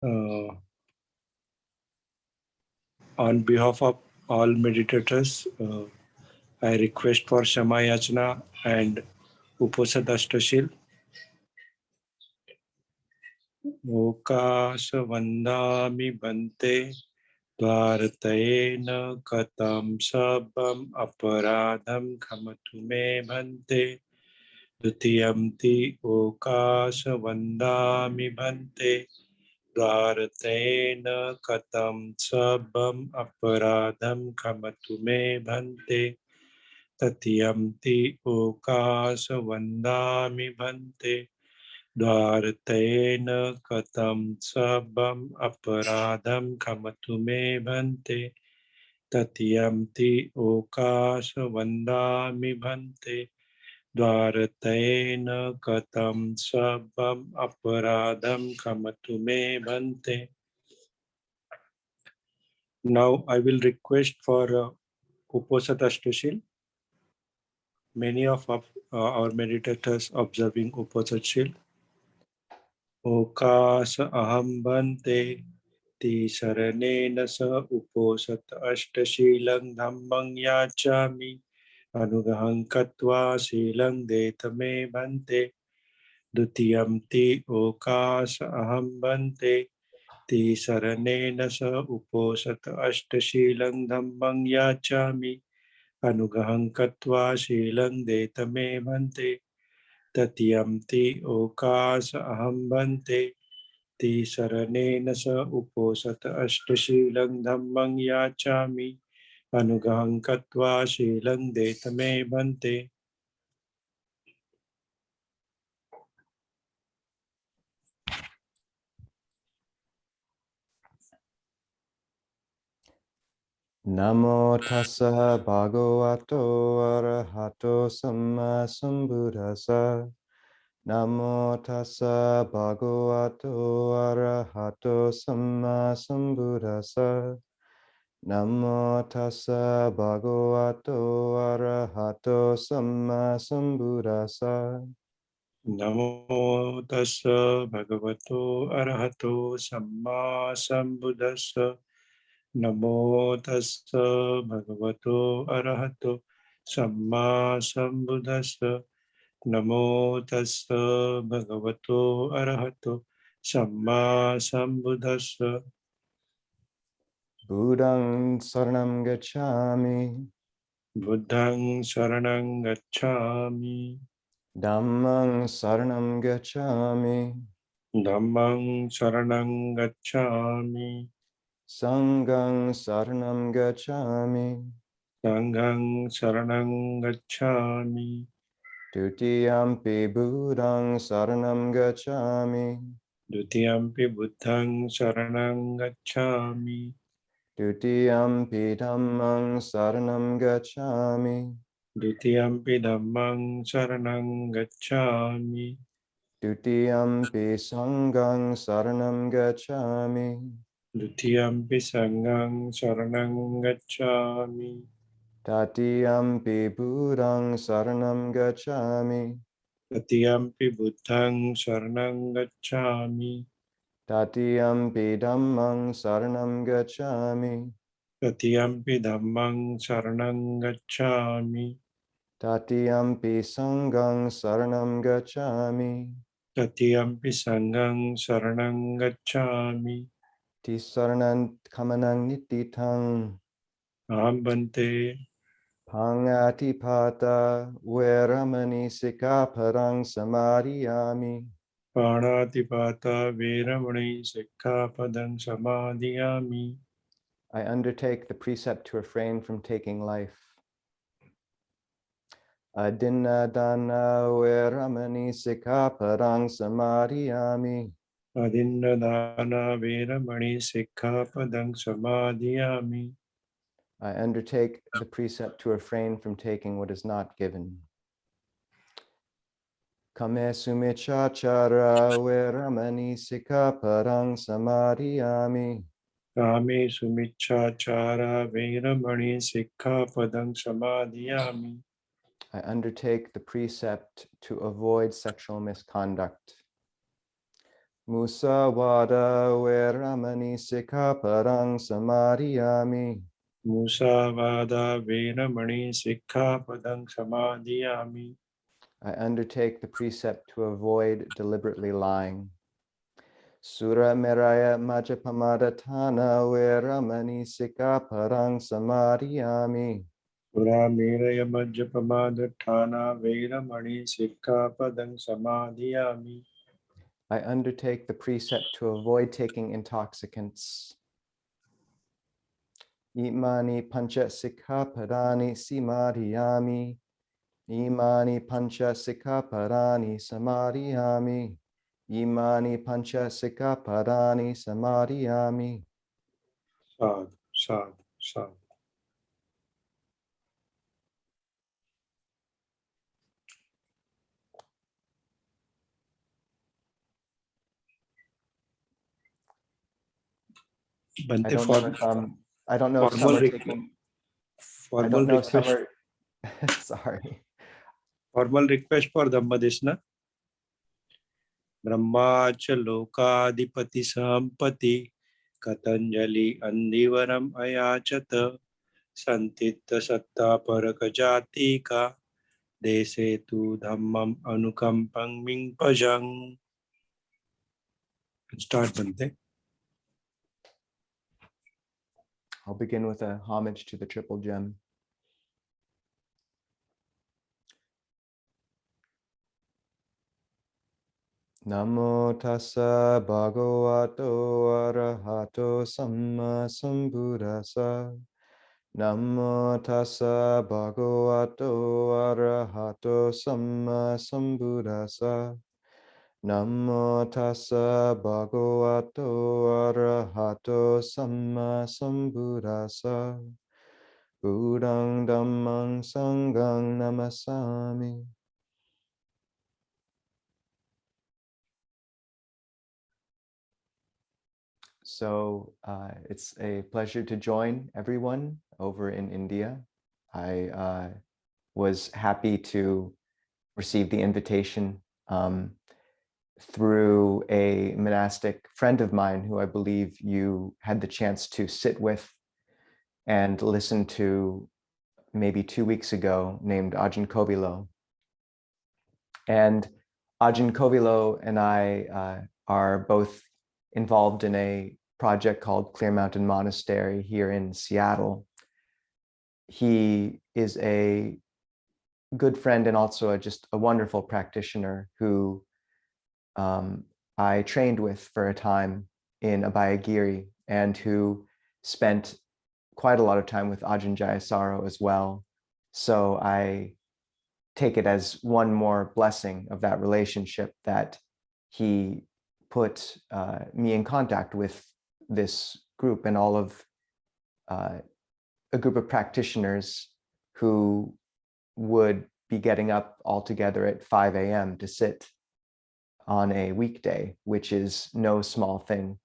On behalf of all meditators, I request for Shama Yachna and Uposat Ashtashil. Okas Vandami Bante Dvaratayena Katam Sabam Aparadham Khamatu Me Bante Dutiyamti Okas Vandami Bante Dvaratena Katam Sabam Aparadham Khamatu Me Bhante Tatyamti Okasa Vandami Bhante Dvaratena Katam Sabam Aparadham Khamatu Me Bhante Tatyamti Okasa Vandami Bhante Dvaratena Katam Sabam Aparadham Khamatu Me Bhante. Now I will request for Uposat Ashtashil. Many of our meditators observing Uposat Shil. Okasa aham bante ti saranena sa Uposat Ashtashilang dhammang yachami anugahang katva silang detame bante dutiyamti okasa aham bante ti saranena sa Uposat Ashtashilang dhammang yachami Anugahang katva shilang detame bhante tatyamti okasa aham bhante ti saranena sa uposata ashtashilang dhammang yachami anugahang katva shilang detame bhante. Namo tassa bhagavato arahato samma sambuddhassa. Namo tassa bhagavato arahato samma sambuddhassa. Namo tassa bhagavato arahato samma sambuddhassa. Namo tassa bhagavato arahato samma sambuddhassa. Namo tassa bhagavato arahato samma sambuddhassa. Namo tassa bhagavato arahato samma sambuddhassa. Buddhang saranam gacchami. Buddhang saranang gacchami. Dhammang saranam gacchami. Dhammang saranang gacchami. Sanghang saranam gacchami. Sanghang saranang gacchami. Dutiyampi buddhang saranam gacchami. Dutiyampi buddhang saranang gacchami. Dutiyampi dhammang saranam gacchami. Dutiyampi dhammang saranang gacchami. Dutiyampi sanghang saranam gacchami. Dutiyampi sanghang saranang gacchami. Tatiyampi buddhang saranam gacchami. Tatiyampi buddhang saranang gacchami. Tatiyampi dhammang saranam gacchami. Tatiyampi dhammang saranang gacchami. Tatiyampi sanghang saranam gacchami. Tatiyampi sanghang saranang gacchami. Tisaranant kamanang nititang. Aham bante. Pangatipata veramani sikaparang samadhiyami. Pranatipata veramani sikkhapadang samadhiyami. I undertake the precept to refrain from taking life. Adinadana veramani sikaparang samadhiyami. Adinnadana veramani sikkhapadang samadhiyami. I undertake the precept to refrain from taking what is not given. Kame sumichachara veramani sikaparang samadhiyami. Kame sumichachara veramani sikkhapadang samadhiyami. I undertake the precept to avoid sexual misconduct. Musawada Veramani Sikkhapadang Samadhiyami. Musavada Venamani Sikkhapadang Samadhiyami. I undertake the precept to avoid deliberately lying. Sura Meraya Majapamadatana Veramani Sikkhapadang Samadhiyami. Puramiraya Majjapamadhathana Veramani Sikkhapadang Samadhiyami. I undertake the precept to avoid taking intoxicants. Imani Pancha Sikkhapadani Samadhiyami. Imani Pancha Sikkhapadani Samadhiyami. Imani Pancha Sikkhapadani Samadhiyami. Sadhu, sadhu, sadhu. I don't know if I don't know if some are taking. I don't know if some are. Sorry. Formal request for Dhamma Deshna. Brahma cha lokadipati sampati Katanjali andivaram ayachata Santitta satta parakajati ka Dese tu dhammam anukampang ming pajang. Start Bante. I'll begin with a homage to the triple gem. Namo tassa bhagavato arahato samma sambuddhassa. Namo tassa bhagavato arahato samma sambuddhassa. Namo tassa bhagavato arahato samma sambuddhassa. Buddhang dhammang sanghang namasami. So it's a pleasure to join everyone over in India. I was happy to receive the invitation through a monastic friend of mine who I believe you had the chance to sit with and listen to maybe 2 weeks ago, named Ajahn Kovilo. And Ajahn Kovilo and I are both involved in a project called Clear Mountain Monastery here in Seattle. He is a good friend and also just a wonderful practitioner who I trained with for a time in Abhayagiri and who spent quite a lot of time with Ajahn Jayasaro as well. So I take it as one more blessing of that relationship that he put me in contact with this group and all of a group of practitioners who would be getting up all together at 5 a.m. to sit on a weekday, which is no small thing.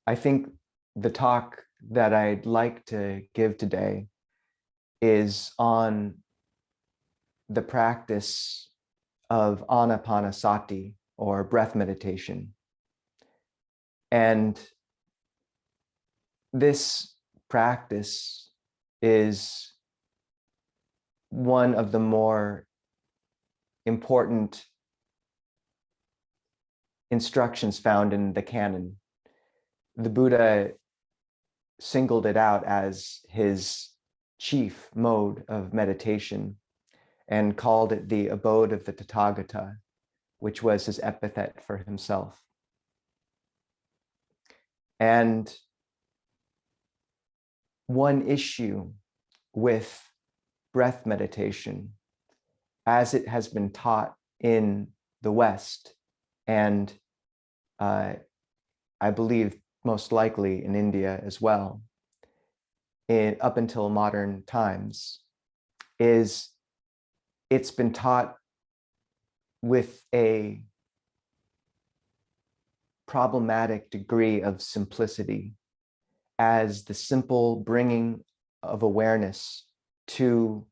I think the talk that I'd like to give today is on the practice of Ānāpānasati, or breath meditation. And this practice is one of the more important instructions found in the canon. The Buddha singled it out as his chief mode of meditation and called it the abode of the Tathagata, which was his epithet for himself. And one issue with breath meditation, as it has been taught in the West, and I believe most likely in India as well, up until modern times, is it's been taught with a problematic degree of simplicity as the simple bringing of awareness to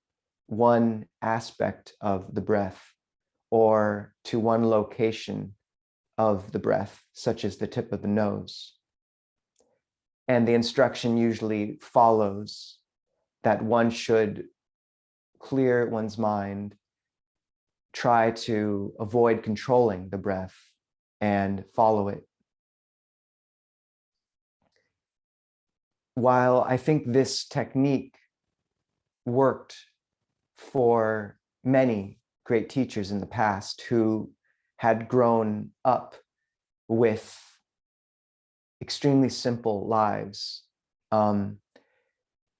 one aspect of the breath or to one location of the breath, such as the tip of the nose. And the instruction usually follows that one should clear one's mind, try to avoid controlling the breath, and follow it. While I think this technique worked for many great teachers in the past who had grown up with extremely simple lives,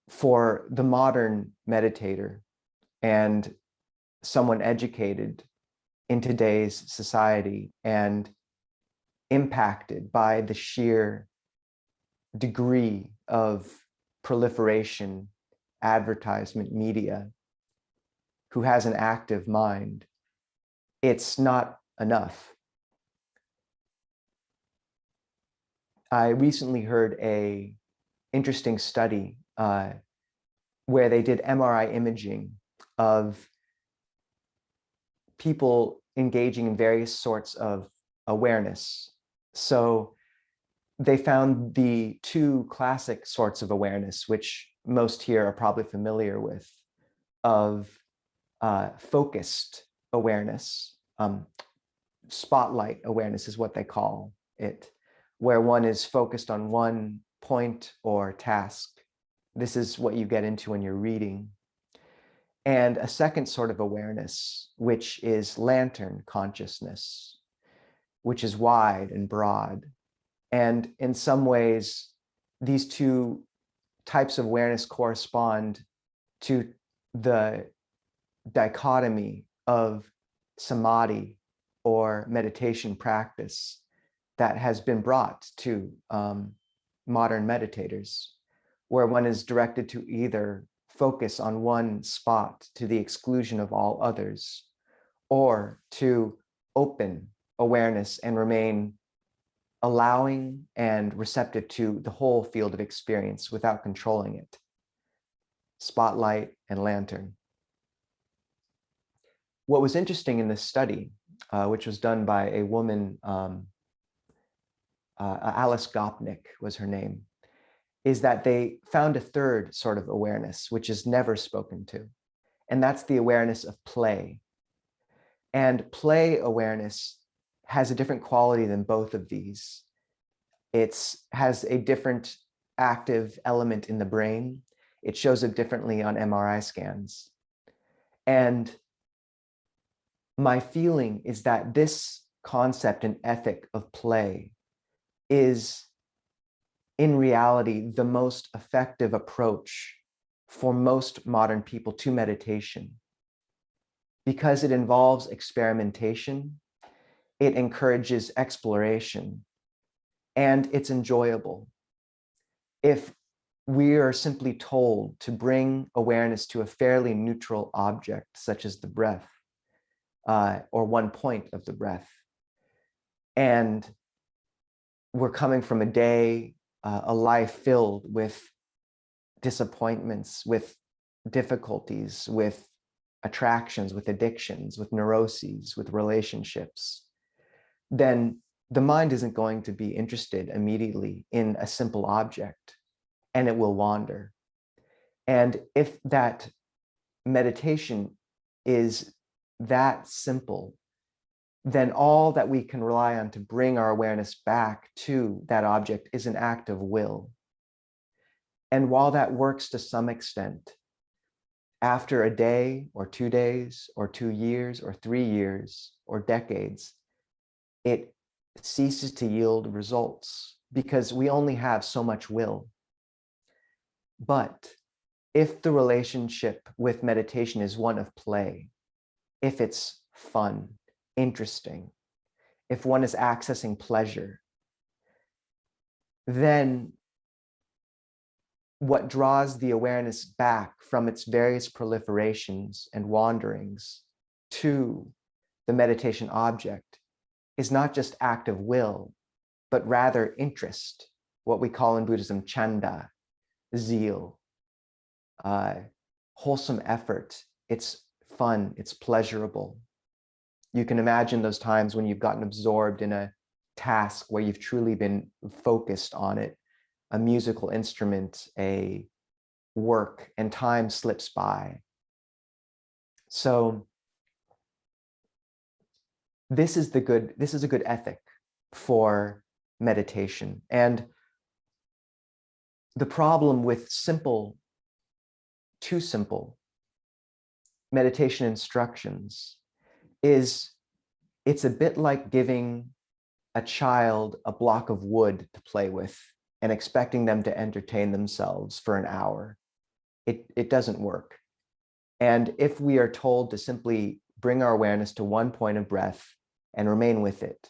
for the modern meditator and someone educated in today's society and impacted by the sheer degree of proliferation, advertisement, media, who has an active mind, it's not enough. I recently heard an interesting study where they did MRI imaging of people engaging in various sorts of awareness. So they found the two classic sorts of awareness, which most here are probably familiar with, of focused awareness. Spotlight awareness is what they call it, where one is focused on one point or task. This is what you get into when you're reading. And a second sort of awareness, which is lantern consciousness, which is wide and broad. And in some ways, these two types of awareness correspond to the dichotomy of samadhi or meditation practice that has been brought to modern meditators, where one is directed to either focus on one spot to the exclusion of all others, or to open awareness and remain allowing and receptive to the whole field of experience without controlling it. Spotlight and lantern. What was interesting in this study, which was done by a woman, Alice Gopnik was her name, is that they found a third sort of awareness, which is never spoken to. And that's the awareness of play. And play awareness has a different quality than both of these. It has a different active element in the brain. It shows up differently on MRI scans. And my feeling is that this concept and ethic of play is, in reality, the most effective approach for most modern people to meditation, because it involves experimentation, it encourages exploration, and it's enjoyable. If we are simply told to bring awareness to a fairly neutral object, such as the breath, or one point of the breath, and we're coming from a day, a life filled with disappointments, with difficulties, with attractions, with addictions, with neuroses, with relationships, then the mind isn't going to be interested immediately in a simple object, and it will wander. And if that meditation is that simple, then all that we can rely on to bring our awareness back to that object is an act of will. And while that works to some extent, after a day or 2 days or 2 years or 3 years or decades, it ceases to yield results because we only have so much will. But if the relationship with meditation is one of play, if it's fun, interesting, if one is accessing pleasure, then what draws the awareness back from its various proliferations and wanderings to the meditation object is not just act of will, but rather interest, what we call in Buddhism chanda, zeal, wholesome effort. It's fun, it's pleasurable. You can imagine those times when you've gotten absorbed in a task where you've truly been focused on it, a musical instrument, a work, and time slips by. So this is a good ethic for meditation. And the problem with too simple meditation instructions is it's a bit like giving a child a block of wood to play with and expecting them to entertain themselves for an hour. It doesn't work. And if we are told to simply bring our awareness to one point of breath and remain with it,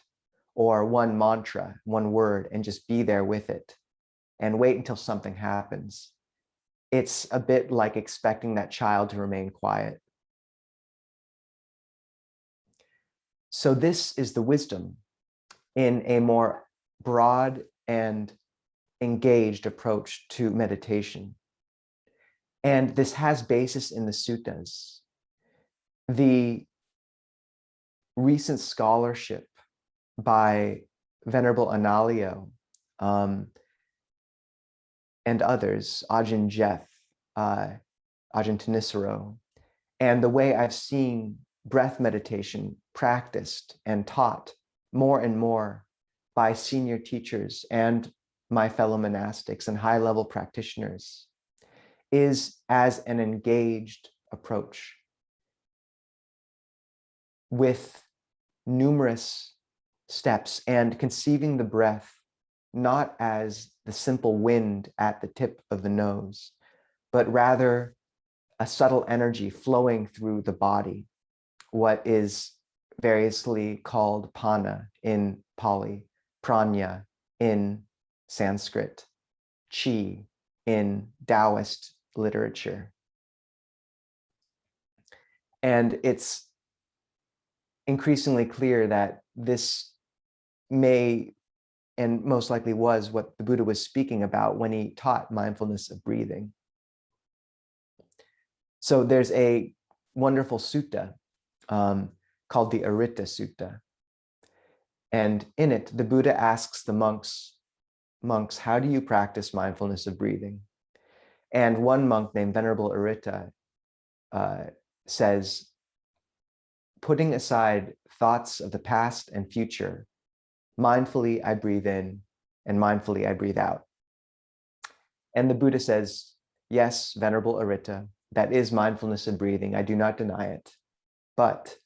or one mantra, one word, and just be there with it and wait until something happens, it's a bit like expecting that child to remain quiet. So this is the wisdom in a more broad and engaged approach to meditation. And this has basis in the suttas. The recent scholarship by Venerable Analayo and others, Ajahn Jeff, Ajahn Nisabho, and the way I've seen breath meditation practiced and taught more and more by senior teachers and my fellow monastics and high-level practitioners is as an engaged approach with numerous steps and conceiving the breath not as the simple wind at the tip of the nose, but rather a subtle energy flowing through the body, what is variously called pana in Pali, pranya in Sanskrit, chi in Taoist literature. And it's increasingly clear that this may and most likely was what the Buddha was speaking about when he taught mindfulness of breathing. So there's a wonderful sutta called the Aritta Sutta. And in it, the Buddha asks the monks, how do you practice mindfulness of breathing? And one monk named Venerable Aritta says, putting aside thoughts of the past and future, mindfully I breathe in and mindfully I breathe out. And the Buddha says, yes, Venerable Aritta, that is mindfulness of breathing. I do not deny it. But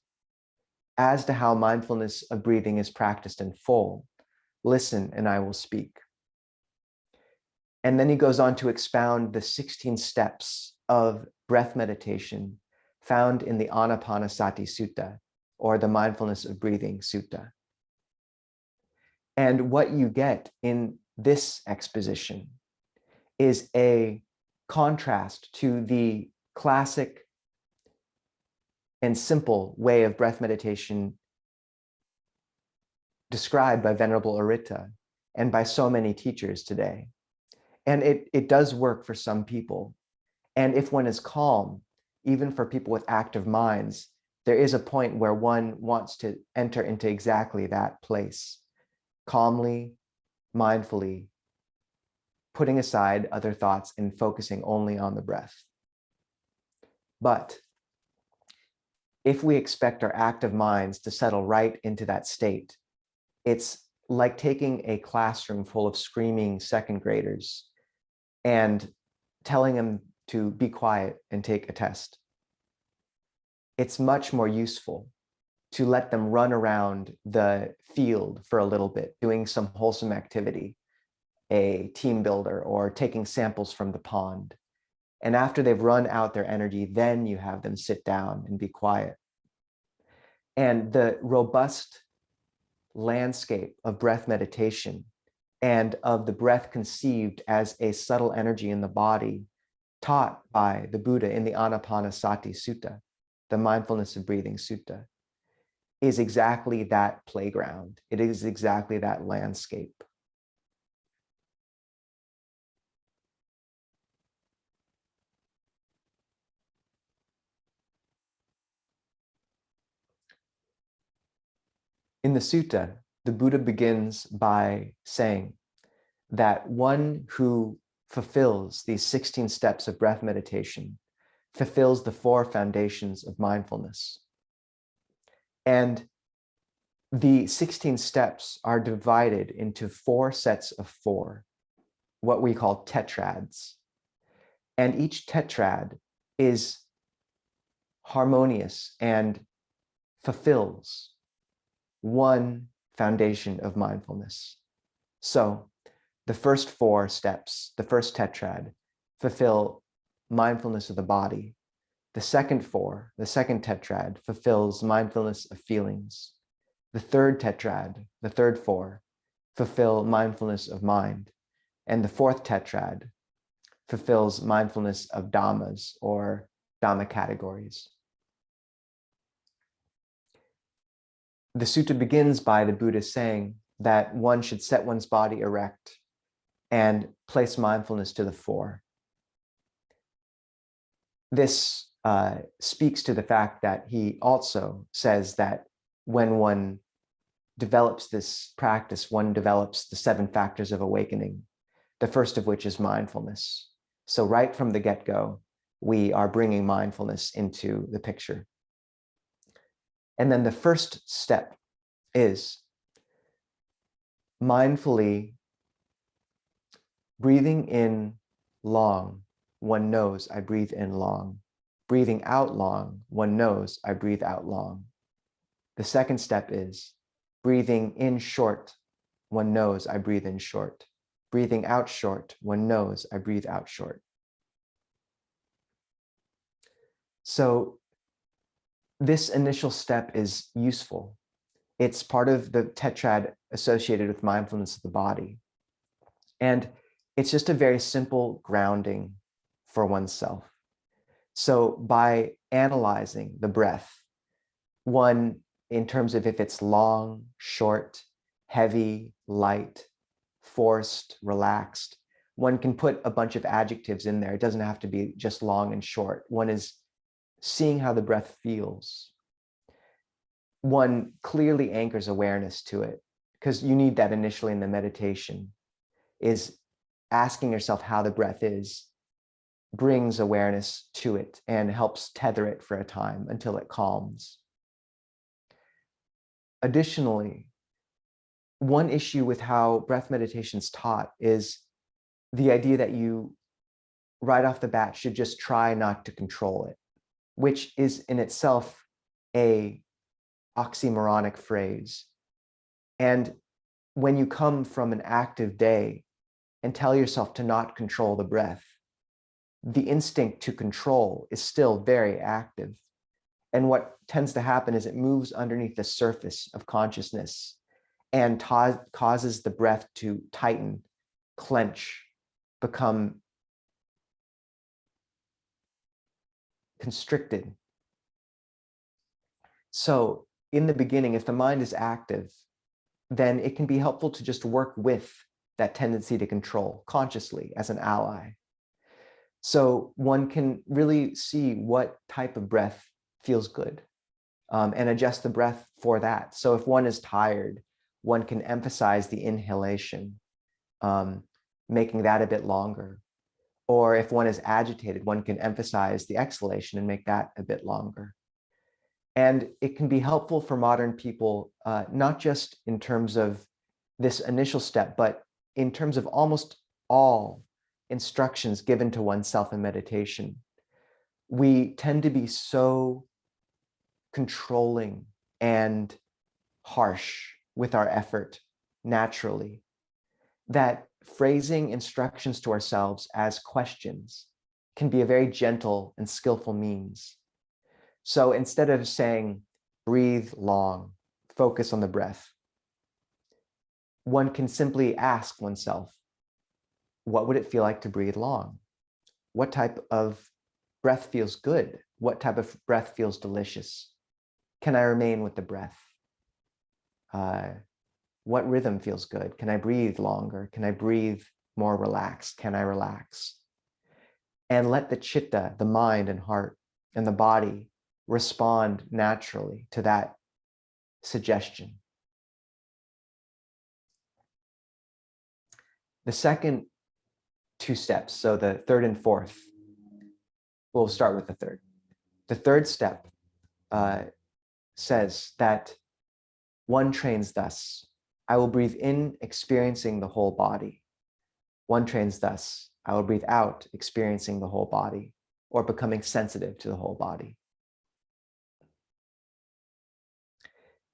as to how mindfulness of breathing is practiced in full, listen and I will speak. And then he goes on to expound the 16 steps of breath meditation found in the Ānāpānasati Sutta, or the Mindfulness of Breathing Sutta. And what you get in this exposition is a contrast to the classic and simple way of breath meditation described by Venerable Aritta and by so many teachers today. And it does work for some people. And if one is calm, even for people with active minds, there is a point where one wants to enter into exactly that place, calmly, mindfully, putting aside other thoughts and focusing only on the breath. But if we expect our active minds to settle right into that state, it's like taking a classroom full of screaming second graders and telling them to be quiet and take a test. It's much more useful to let them run around the field for a little bit, doing some wholesome activity, a team builder, or taking samples from the pond. And after they've run out their energy, then you have them sit down and be quiet. And the robust landscape of breath meditation and of the breath conceived as a subtle energy in the body taught by the Buddha in the Ānāpānasati Sutta, the Mindfulness of Breathing Sutta, is exactly that playground. It is exactly that landscape. In the sutta, the Buddha begins by saying that one who fulfills these 16 steps of breath meditation fulfills the 4 foundations of mindfulness. And the 16 steps are divided into 4 sets of 4, what we call tetrads. And each tetrad is harmonious and fulfills one foundation of mindfulness. So the first 4 steps, the first tetrad, fulfill mindfulness of the body. The second 4, the second tetrad, fulfills mindfulness of feelings. The third tetrad, the third 4, fulfill mindfulness of mind. And the fourth tetrad fulfills mindfulness of dhammas, or Dhamma categories. The sutta begins by the Buddha saying that one should set one's body erect and place mindfulness to the fore. This speaks to the fact that he also says that when one develops this practice, one develops the 7 factors of awakening, the first of which is mindfulness. So right from the get-go, we are bringing mindfulness into the picture. And then the first step is mindfully breathing in long. One knows I breathe in long. Breathing out long. One knows I breathe out long. The second step is breathing in short. One knows I breathe in short. Breathing out short. One knows I breathe out short. So this initial step is useful. It's part of the tetrad associated with mindfulness of the body. And it's just a very simple grounding for oneself. So by analyzing the breath, one, in terms of if it's long, short, heavy, light, forced, relaxed, one can put a bunch of adjectives in there. It doesn't have to be just long and short. One is seeing how the breath feels. One clearly anchors awareness to it, because you need that initially in the meditation, is asking yourself how the breath is, brings awareness to it and helps tether it for a time until it calms. Additionally, one issue with how breath meditation is taught is the idea that you, right off the bat, should just try not to control it, which is in itself a oxymoronic phrase. And when you come from an active day and tell yourself to not control the breath, the instinct to control is still very active. And what tends to happen is it moves underneath the surface of consciousness and causes the breath to tighten, clench, become constricted. So in the beginning, if the mind is active, then it can be helpful to just work with that tendency to control consciously as an ally. So one can really see what type of breath feels good and adjust the breath for that. So if one is tired, one can emphasize the inhalation, making that a bit longer. Or if one is agitated, one can emphasize the exhalation and make that a bit longer. And it can be helpful for modern people, not just in terms of this initial step, but in terms of almost all instructions given to oneself in meditation. We tend to be so controlling and harsh with our effort naturally that phrasing instructions to ourselves as questions can be a very gentle and skillful means. So instead of saying, breathe long, focus on the breath, one can simply ask oneself, what would it feel like to breathe long? What type of breath feels good? What type of breath feels delicious? Can I remain with the breath? What rhythm feels good? Can I breathe longer? Can I breathe more relaxed? Can I relax? And let the chitta, the mind and heart and the body, respond naturally to that suggestion. The second two steps, so the third and fourth, we'll start with the third. The third step says that one trains thus: I will breathe in, experiencing the whole body. One trains thus: I will breathe out, experiencing the whole body, or becoming sensitive to the whole body.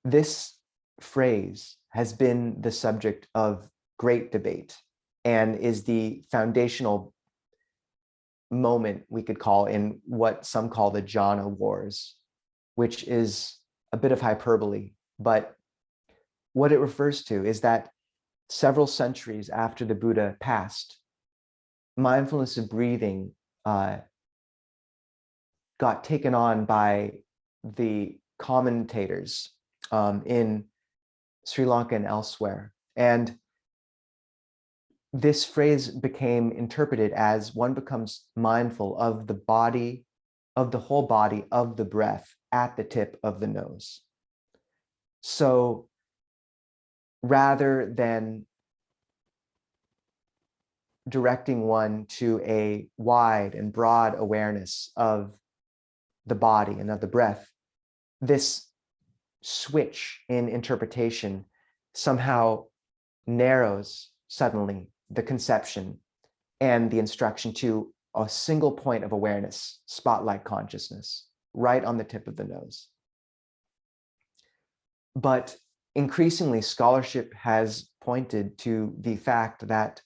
This phrase has been the subject of great debate and is the foundational moment, we could call, in what some call the Jhana Wars, which is a bit of hyperbole, but what it refers to is that several centuries after the Buddha passed, mindfulness of breathing got taken on by the commentators in Sri Lanka and elsewhere. And this phrase became interpreted as one becomes mindful of the body, of the whole body, of the breath at the tip of the nose. So rather than directing one to a wide and broad awareness of the body and of the breath, this switch in interpretation somehow narrows suddenly the conception and the instruction to a single point of awareness, spotlight consciousness, right on the tip of the nose. But increasingly, scholarship has pointed to the fact that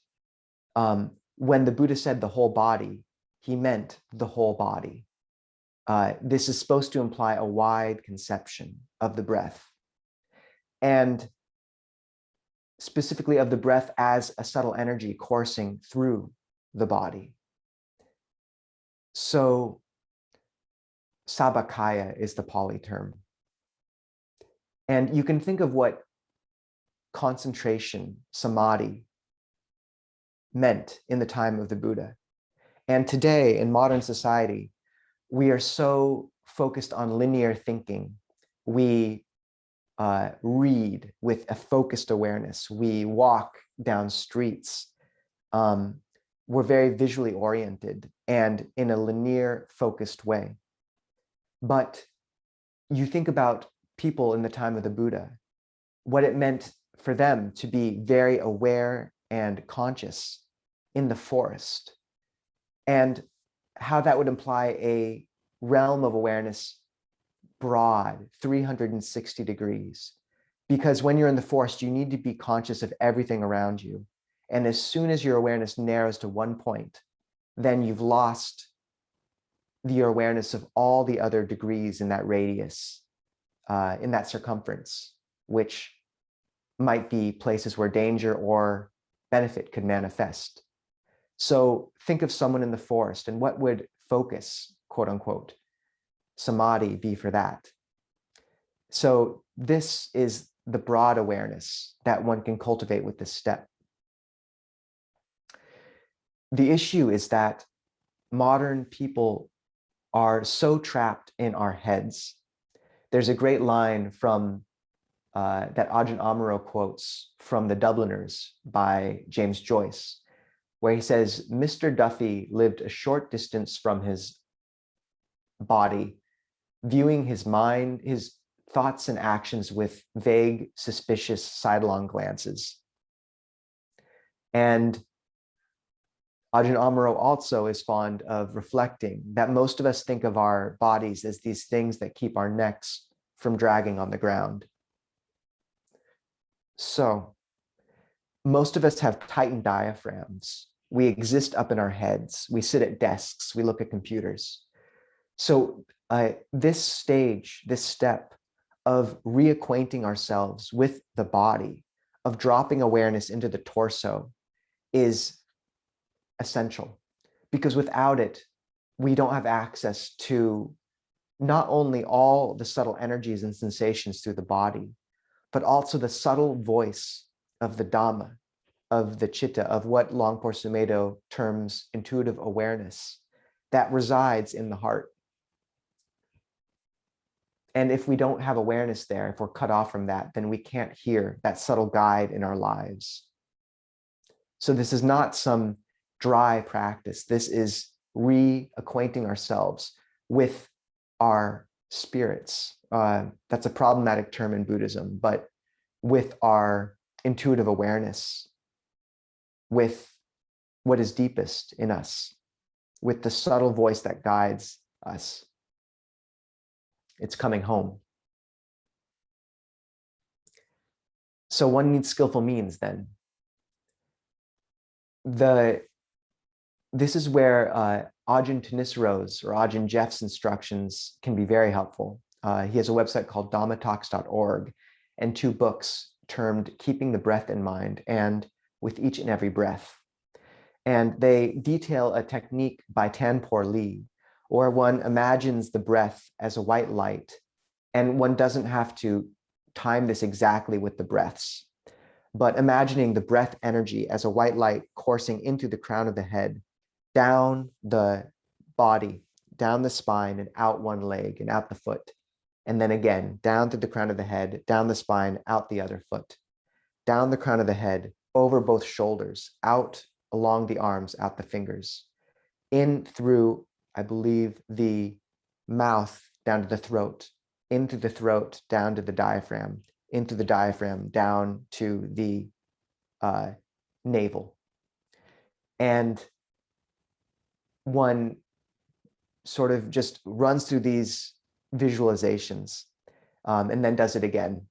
when the Buddha said the whole body, he meant the whole body. This is supposed to imply a wide conception of the breath, and specifically of the breath as a subtle energy coursing through the body. So sabakaya is the Pali term. And you can think of what concentration, samadhi, meant in the time of the Buddha. And today in modern society, we are so focused on linear thinking. We read with a focused awareness. We walk down streets. We're very visually oriented and in a linear focused way. But you think about people in the time of the Buddha, what it meant for them to be very aware and conscious in the forest, and how that would imply a realm of awareness broad, 360 degrees. Because when you're in the forest, you need to be conscious of everything around you. And as soon as your awareness narrows to one point, then you've lost your awareness of all the other degrees in that radius, in that circumference, which might be places where danger or benefit could manifest. So think of someone in the forest, and what would focus, quote unquote, samadhi be for that? So this is the broad awareness that one can cultivate with this step. The issue is that modern people are so trapped in our heads. There's a great line from that Ajahn Amaro quotes from The Dubliners by James Joyce, where he says, Mr. Duffy lived a short distance from his body, viewing his mind, his thoughts and actions with vague, suspicious, sidelong glances. And Ajahn Amaro also is fond of reflecting that most of us think of our bodies as these things that keep our necks from dragging on the ground. So most of us have tightened diaphragms. We exist up in our heads. We sit at desks. We look at computers. So this stage, this step of reacquainting ourselves with the body, of dropping awareness into the torso, is essential, because without it, we don't have access to not only all the subtle energies and sensations through the body, but also the subtle voice of the Dhamma, of the Chitta, of what Longpo Sumedho terms intuitive awareness, that resides in the heart. And if we don't have awareness there, if we're cut off from that, then we can't hear that subtle guide in our lives. So this is not some dry practice. This is reacquainting ourselves with our spirits. That's a problematic term in Buddhism, but with our intuitive awareness, with what is deepest in us, with the subtle voice that guides us. It's coming home. So one needs skillful means then. This is where Ajahn Thanissaro's or Ajahn Jeff's instructions can be very helpful. He has a website called dhammatalks.org and 2 books termed Keeping the Breath in Mind and With Each and Every Breath. And they detail a technique by Tanpor Lee, or one imagines the breath as a white light, and one doesn't have to time this exactly with the breaths, but imagining the breath energy as a white light coursing into the crown of the head, down the body, down the spine, and out one leg and out the foot. And then again, down through the crown of the head, down the spine, out the other foot, down the crown of the head, over both shoulders, out along the arms, out the fingers, in through, I believe, the mouth, down to the throat, into the throat, down to the diaphragm, into the diaphragm, down to the navel. And one sort of just runs through these visualizations and then does it again,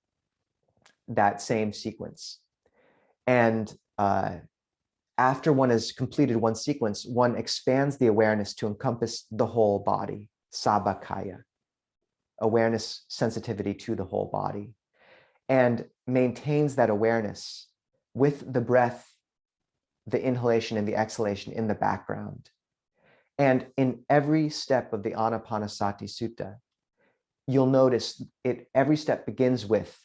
that same sequence. And after one has completed one sequence, one expands the awareness to encompass the whole body, sabakaya, awareness, sensitivity to the whole body, and maintains that awareness with the breath, the inhalation and the exhalation in the background. And in every step of the Ānāpānasati Sutta, you'll notice every step begins with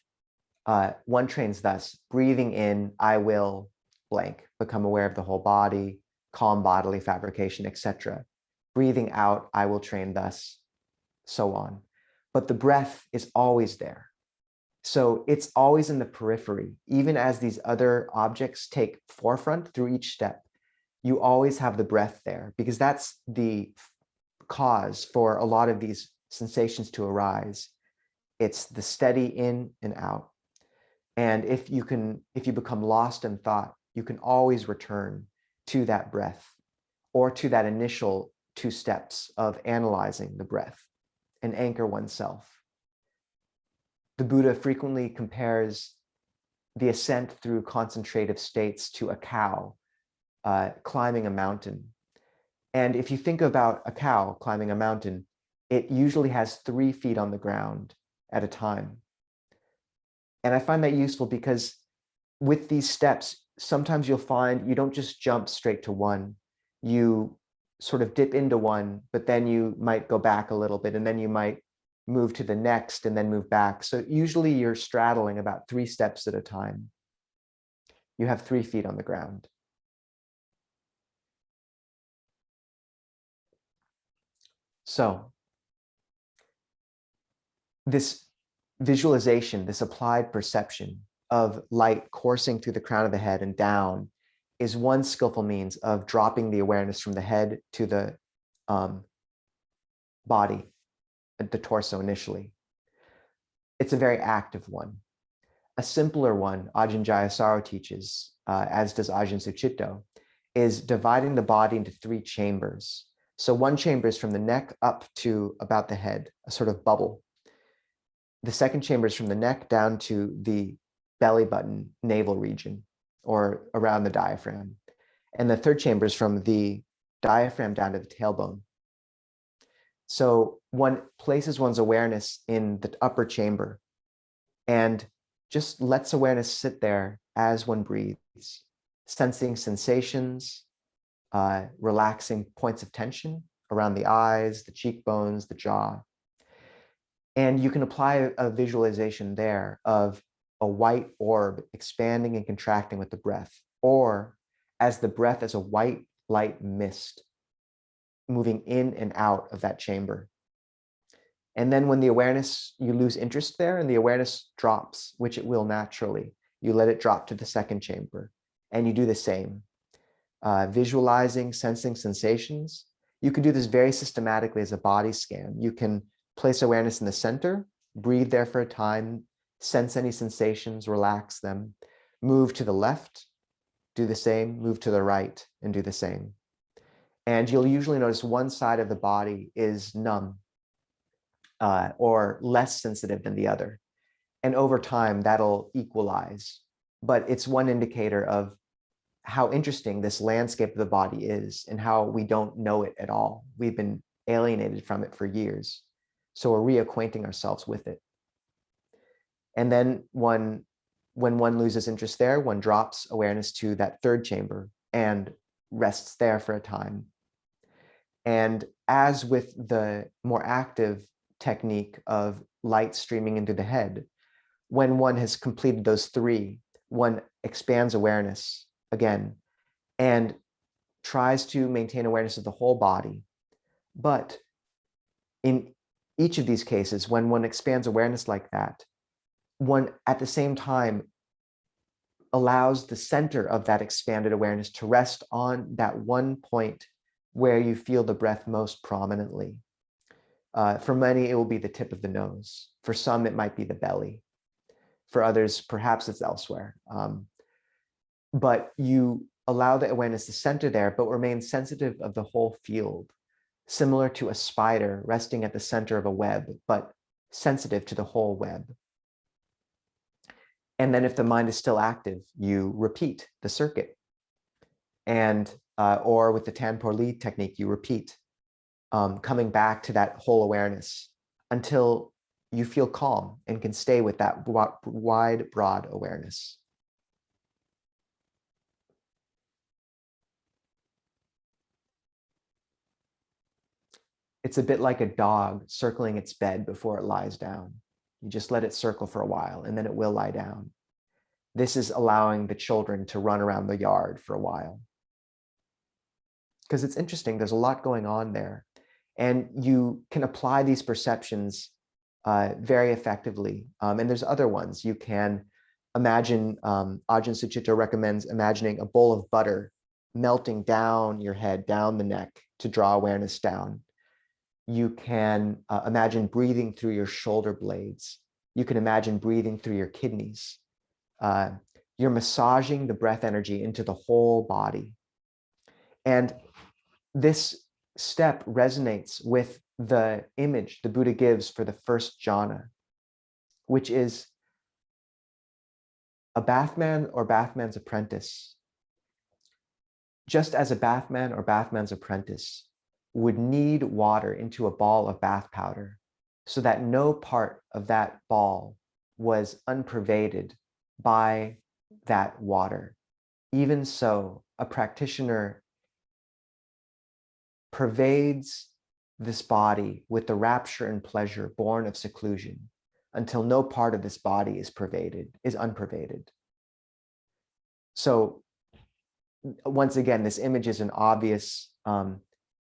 one trains thus, breathing in, I will blank, become aware of the whole body, calm bodily fabrication, etc. Breathing out, I will train thus, so on. But the breath is always there. So it's always in the periphery. Even as these other objects take forefront through each step, you always have the breath there, because that's the cause for a lot of these sensations to arise. It's the steady in and out. And if you become lost in thought, you can always return to that breath or to that initial 2 steps of analyzing the breath and anchor oneself. The Buddha frequently compares the ascent through concentrative states to a cow climbing a mountain. And if you think about a cow climbing a mountain, it usually has 3 feet on the ground at a time. And I find that useful because with these steps, sometimes you'll find you don't just jump straight to one. You sort of dip into one, but then you might go back a little bit, and then you might move to the next and then move back. So usually you're straddling about 3 steps at a time. You have 3 feet on the ground. So this visualization, this applied perception of light coursing through the crown of the head and down is one skillful means of dropping the awareness from the head to the body, the torso initially. It's a very active one. A simpler one, Ajahn Jayasaro teaches, as does Ajahn Sucitto, is dividing the body into 3 chambers. So one chamber is from the neck up to about the head, a sort of bubble. The second chamber is from the neck down to the belly button, navel region, or around the diaphragm. And the third chamber is from the diaphragm down to the tailbone. So one places one's awareness in the upper chamber and just lets awareness sit there as one breathes, sensing sensations, relaxing points of tension around the eyes, the cheekbones, the jaw. And you can apply a visualization there of a white orb expanding and contracting with the breath, or as the breath as a white light mist moving in and out of that chamber. And then when the awareness, you lose interest there and the awareness drops, which it will naturally, you let it drop to the second chamber and you do the same. visualizing, sensing sensations. You can do this very systematically as a body scan. You can place awareness in the center, breathe there for a time, sense any sensations, relax them, move to the left, do the same, move to the right, and do the same. And you'll usually notice one side of the body is numb or less sensitive than the other. And over time, that'll equalize. But it's one indicator of how interesting this landscape of the body is and how we don't know it at all. We've been alienated from it for years. So we're reacquainting ourselves with it. And then when one loses interest there, one drops awareness to that third chamber and rests there for a time. And as with the more active technique of light streaming into the head, when one has completed those three, one expands awareness again and tries to maintain awareness of the whole body. But in each of these cases, when one expands awareness like that, one at the same time allows the center of that expanded awareness to rest on that one point where you feel the breath most prominently. For many, it will be the tip of the nose. For some, it might be the belly. For others, perhaps it's elsewhere. But you allow the awareness to center there, but remain sensitive of the whole field, similar to a spider resting at the center of a web, but sensitive to the whole web. And then if the mind is still active, you repeat the circuit. And or with the Tanpur lead technique, you repeat, coming back to that whole awareness until you feel calm and can stay with that wide, broad awareness. It's a bit like a dog circling its bed before it lies down. You just let it circle for a while and then it will lie down. This is allowing the children to run around the yard for a while. Because it's interesting, there's a lot going on there. And you can apply these perceptions very effectively. And there's other ones. You can imagine, Ajahn Sucitto recommends imagining a bowl of butter melting down your head, down the neck to draw awareness down. You can imagine breathing through your shoulder blades. You can imagine breathing through your kidneys. You're massaging the breath energy into the whole body. And this step resonates with the image the Buddha gives for the first jhana, which is a bathman or bathman's apprentice. Just as a bathman or bathman's apprentice would knead water into a ball of bath powder so that no part of that ball was unpervaded by that water. Even so, a practitioner pervades this body with the rapture and pleasure born of seclusion until no part of this body is unpervaded. So once again, this image is an obvious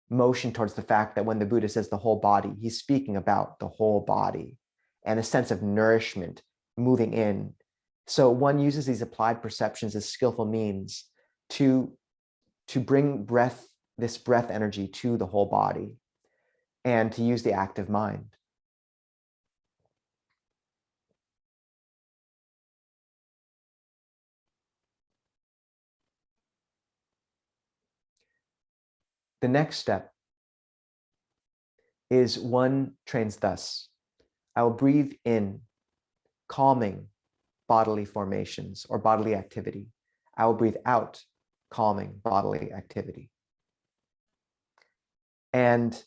motion towards the fact that when the Buddha says the whole body, he's speaking about the whole body and a sense of nourishment moving in. So one uses these applied perceptions as skillful means to bring this breath energy to the whole body and to use the active mind. The next step is one trains thus. I will breathe in, calming bodily formations or bodily activity. I will breathe out, calming bodily activity. And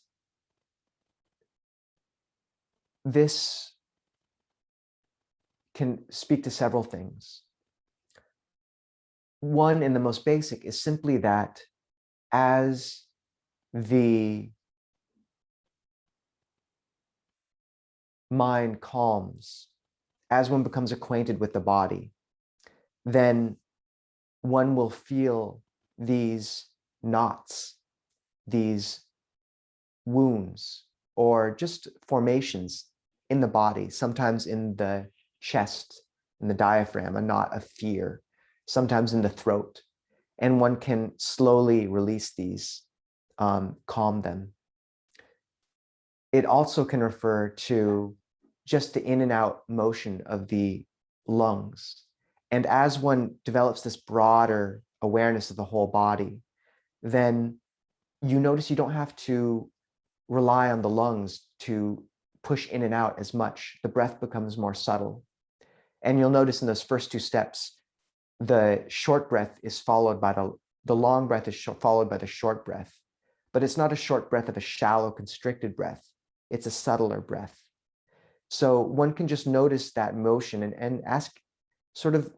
this can speak to several things. One, and the most basic, is simply that as the mind calms, as one becomes acquainted with the body, then one will feel these knots, these wounds, or just formations in the body, sometimes in the chest, in the diaphragm, a knot of fear, sometimes in the throat. and one can slowly release these, calm them. It also can refer to just the in and out motion of the lungs. And as one develops this broader awareness of the whole body, then you notice you don't have to rely on the lungs to push in and out as much. The breath becomes more subtle. And you'll notice in those first two steps, the short breath is followed by the long breath is followed by the short breath. But it's not a short breath of a shallow, constricted breath. It's a subtler breath. So one can just notice that motion and ask, sort of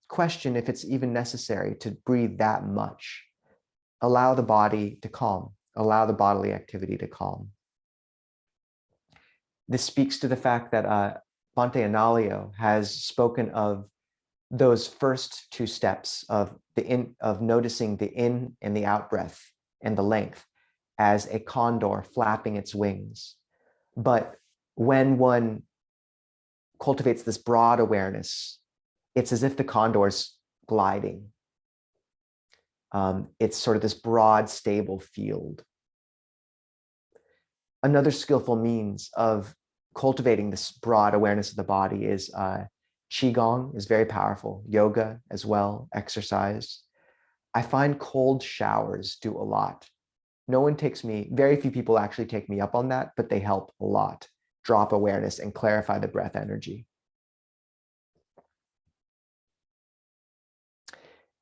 question if it's even necessary to breathe that much. Allow the body to calm. Allow the bodily activity to calm. This speaks to the fact that Bhante Analayo has spoken of those first two steps of noticing the in and the out breath and the length as a condor flapping its wings. But when one cultivates this broad awareness, it's as if the condor's gliding. It's sort of this broad, stable field. Another skillful means of cultivating this broad awareness of the body is Qigong is very powerful. Yoga as well, exercise. I find cold showers do a lot. Very few people actually take me up on that, but they help a lot. Drop awareness and clarify the breath energy.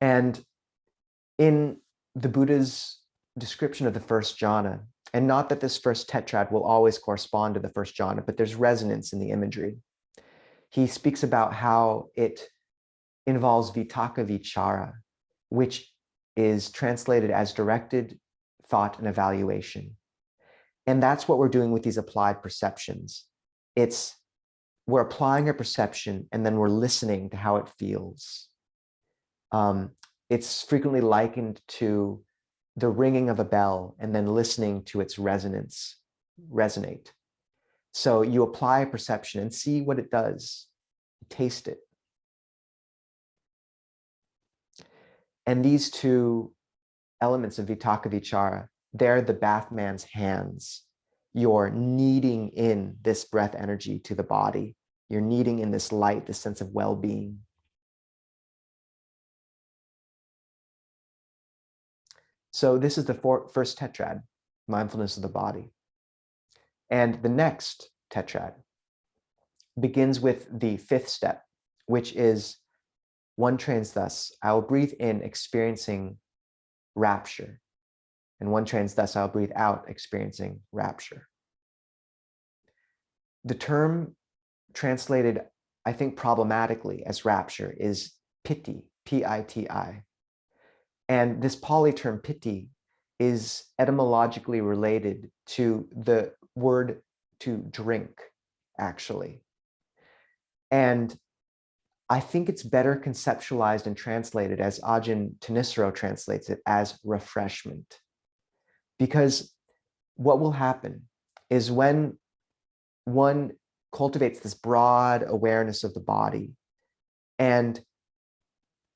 And in the Buddha's description of the first jhana, and not that this first tetrad will always correspond to the first jhana, but there's resonance in the imagery. He speaks about how it involves Vitakavichara, which is translated as directed thought and evaluation. And that's what we're doing with these applied perceptions. We're applying a perception and then we're listening to how it feels. It's frequently likened to the ringing of a bell and then listening to its resonate. So you apply a perception and see what it does, taste it. And these two elements of Vitakavichara, they're the bathman's hands. You're kneading in this breath energy to the body. You're kneading in this light, this sense of well-being. So this is the first tetrad, mindfulness of the body. And the next tetrad begins with the fifth step, which is one trains thus, I will breathe in experiencing rapture. And one trains thus, I'll breathe out experiencing rapture. The term translated, I think, problematically as rapture is piti, P-I-T-I. And this Pali term piti is etymologically related to the word to drink, actually. And I think it's better conceptualized and translated as Ajahn Thanissaro translates it as refreshment. Because what will happen is when one cultivates this broad awareness of the body and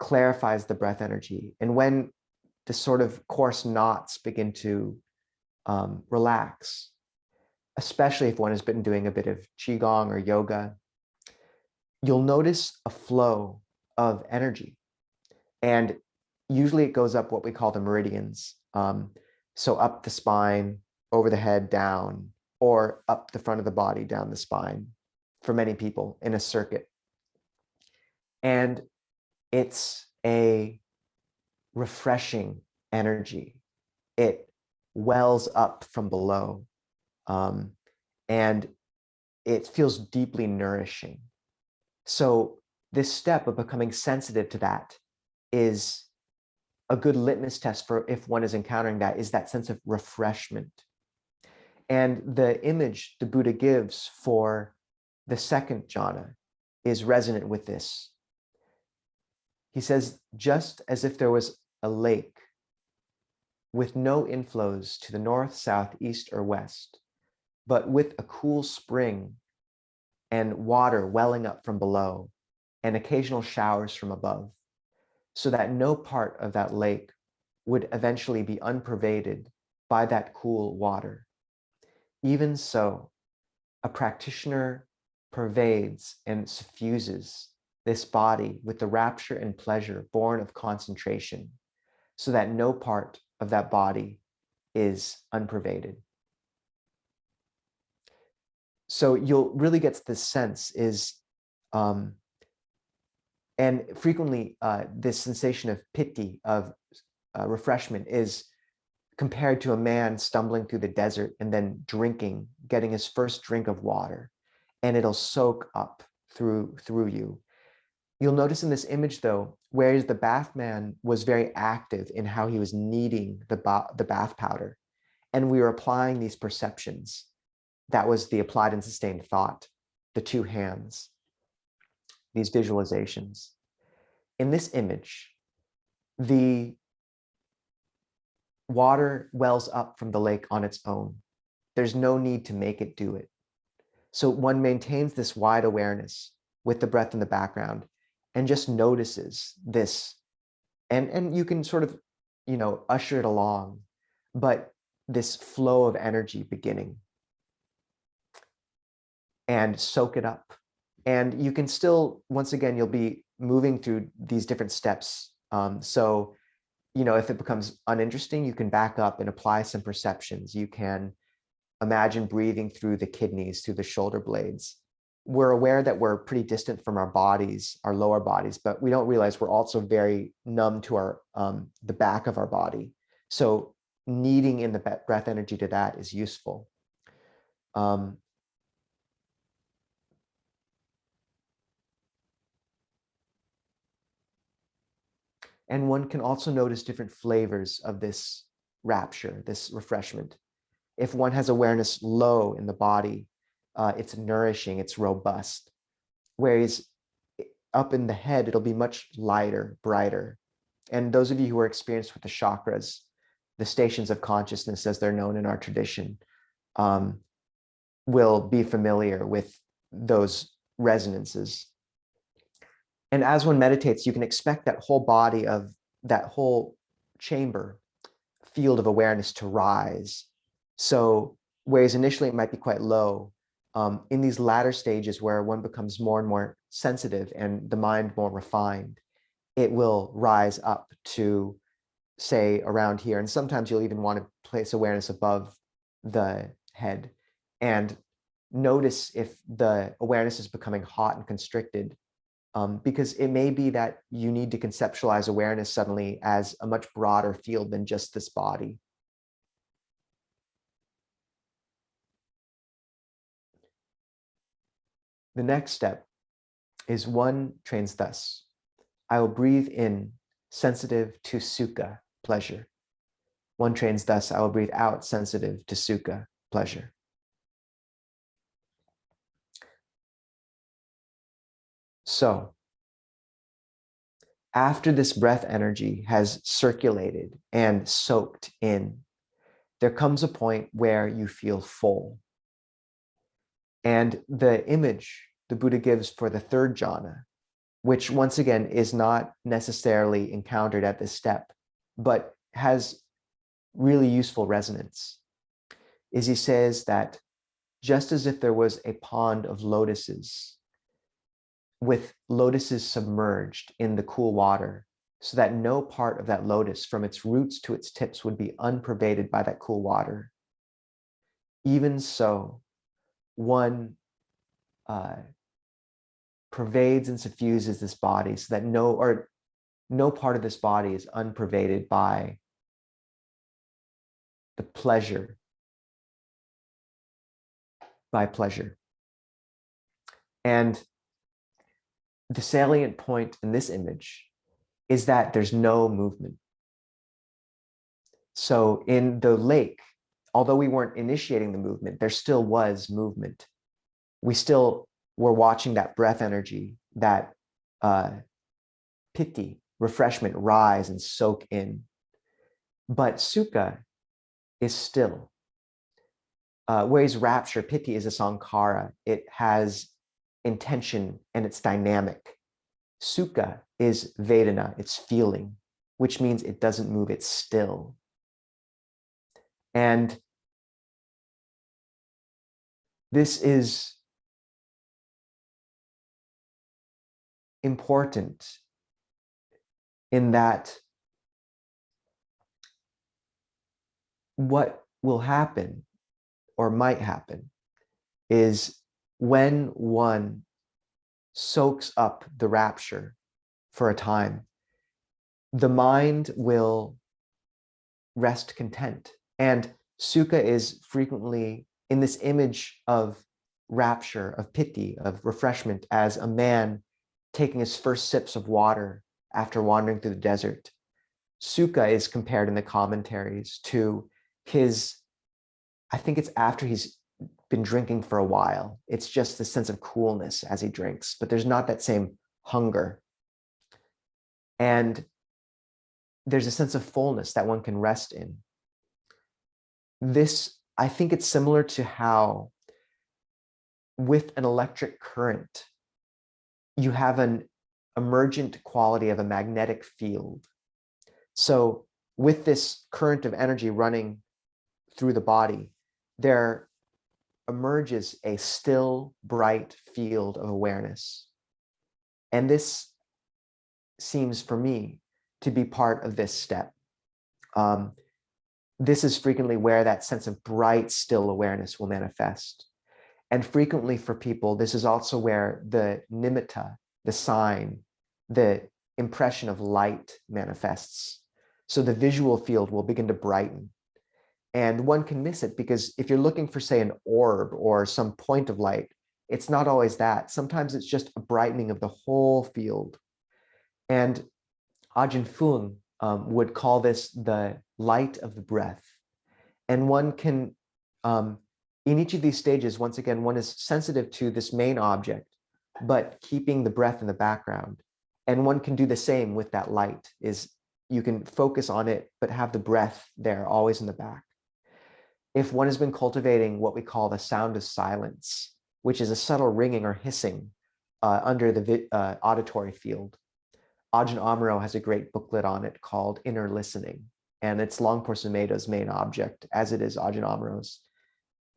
clarifies the breath energy, and when the sort of coarse knots begin to relax, especially if one has been doing a bit of Qigong or yoga, you'll notice a flow of energy. And usually it goes up what we call the meridians. So up the spine, over the head, down, or up the front of the body, down the spine, for many people in a circuit. And it's a refreshing energy. It wells up from below, and it feels deeply nourishing. So this step of becoming sensitive to that is a good litmus test for if one is encountering that, is that sense of refreshment. And the image the Buddha gives for the second jhana is resonant with this. He says, just as if there was a lake with no inflows to the north, south, east, or west, but with a cool spring and water welling up from below and occasional showers from above. so that no part of that lake would eventually be unpervaded by that cool water. Even so, a practitioner pervades and suffuses this body with the rapture and pleasure born of concentration, so that no part of that body is unpervaded. So you'll really get this sense is, and frequently this sensation of piti, of refreshment, is compared to a man stumbling through the desert and then drinking, getting his first drink of water, and it'll soak up through you. You'll notice in this image, though, whereas the bathman was very active in how he was kneading the bath powder, and we were applying these perceptions. That was the applied and sustained thought, the two hands, these visualizations. In this image, the water wells up from the lake on its own. There's no need to make it do it. So one maintains this wide awareness with the breath in the background and just notices this. And you can sort of, usher it along, but this flow of energy beginning, and soak it up. And you can still, once again, you'll be moving through these different steps. So, if it becomes uninteresting, you can back up and apply some perceptions. You can imagine breathing through the kidneys, through the shoulder blades. We're aware that we're pretty distant from our bodies, our lower bodies, but we don't realize we're also very numb to our the back of our body. So kneading in the breath energy to that is useful. And one can also notice different flavors of this rapture, this refreshment. If one has awareness low in the body, it's nourishing, it's robust. Whereas up in the head, it'll be much lighter, brighter. And those of you who are experienced with the chakras, the stations of consciousness as they're known in our tradition, will be familiar with those resonances. And as one meditates, you can expect that whole body of that whole chamber, field of awareness to rise. So whereas initially it might be quite low, in these latter stages where one becomes more and more sensitive and the mind more refined, it will rise up to, say, around here. And sometimes you'll even want to place awareness above the head and notice if the awareness is becoming hot and constricted. Because it may be that you need to conceptualize awareness suddenly as a much broader field than just this body. The next step is one trains thus. I will breathe in, sensitive to sukha, pleasure. One trains thus, I will breathe out, sensitive to sukha, pleasure. So, after this breath energy has circulated and soaked in, there comes a point where you feel full. And the image the Buddha gives for the third jhana, which once again is not necessarily encountered at this step, but has really useful resonance, is he says that just as if there was a pond of lotuses, with lotuses submerged in the cool water, so that no part of that lotus, from its roots to its tips, would be unpervaded by that cool water. Even so, one pervades and suffuses this body so that no part of this body is unpervaded by the pleasure, by pleasure. And the salient point in this image is that there's no movement. So in the lake, although we weren't initiating the movement, there still was movement. We still were watching that breath energy, that piti, refreshment, rise and soak in. But sukha is still. Whereas rapture, piti, is a sankhara. It has intention and it's dynamic. Sukha is Vedana, it's feeling, which means it doesn't move, it's still. And this is important in that what will happen or might happen is when one soaks up the rapture for a time, the mind will rest content. And sukha is frequently in this image of rapture, of piti, of refreshment, as a man taking his first sips of water after wandering through the desert. Sukha is compared in the commentaries to his, I think it's after he's been drinking for a while. It's just the sense of coolness as he drinks, but there's not that same hunger. And there's a sense of fullness that one can rest in. This, I think it's similar to how with an electric current, you have an emergent quality of a magnetic field. So with this current of energy running through the body, there emerges a still, bright field of awareness. And this seems for me to be part of this step. This is frequently where that sense of bright, still awareness will manifest. And frequently for people, this is also where the nimitta, the sign, the impression of light manifests. So the visual field will begin to brighten. And one can miss it because if you're looking for, say, an orb or some point of light, it's not always that. Sometimes it's just a brightening of the whole field. And Ajahn Fuang would call this the light of the breath. And one can, in each of these stages, once again, one is sensitive to this main object, but keeping the breath in the background. And one can do the same with that light, is you can focus on it, but have the breath there always in the back. If one has been cultivating what we call the sound of silence, which is a subtle ringing or hissing under the auditory field, Ajahn Amaro has a great booklet on it called Inner Listening, and it's Longpo Sumedho's main object, as it is Ajahn Amaro's.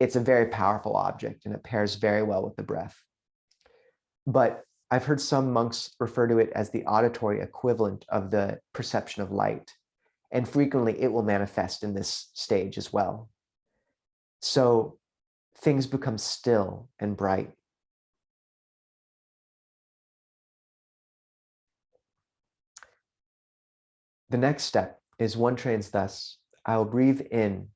It's a very powerful object, and it pairs very well with the breath. But I've heard some monks refer to it as the auditory equivalent of the perception of light, and frequently it will manifest in this stage as well. So things become still and bright. The next step is one trains thus: I will breathe in,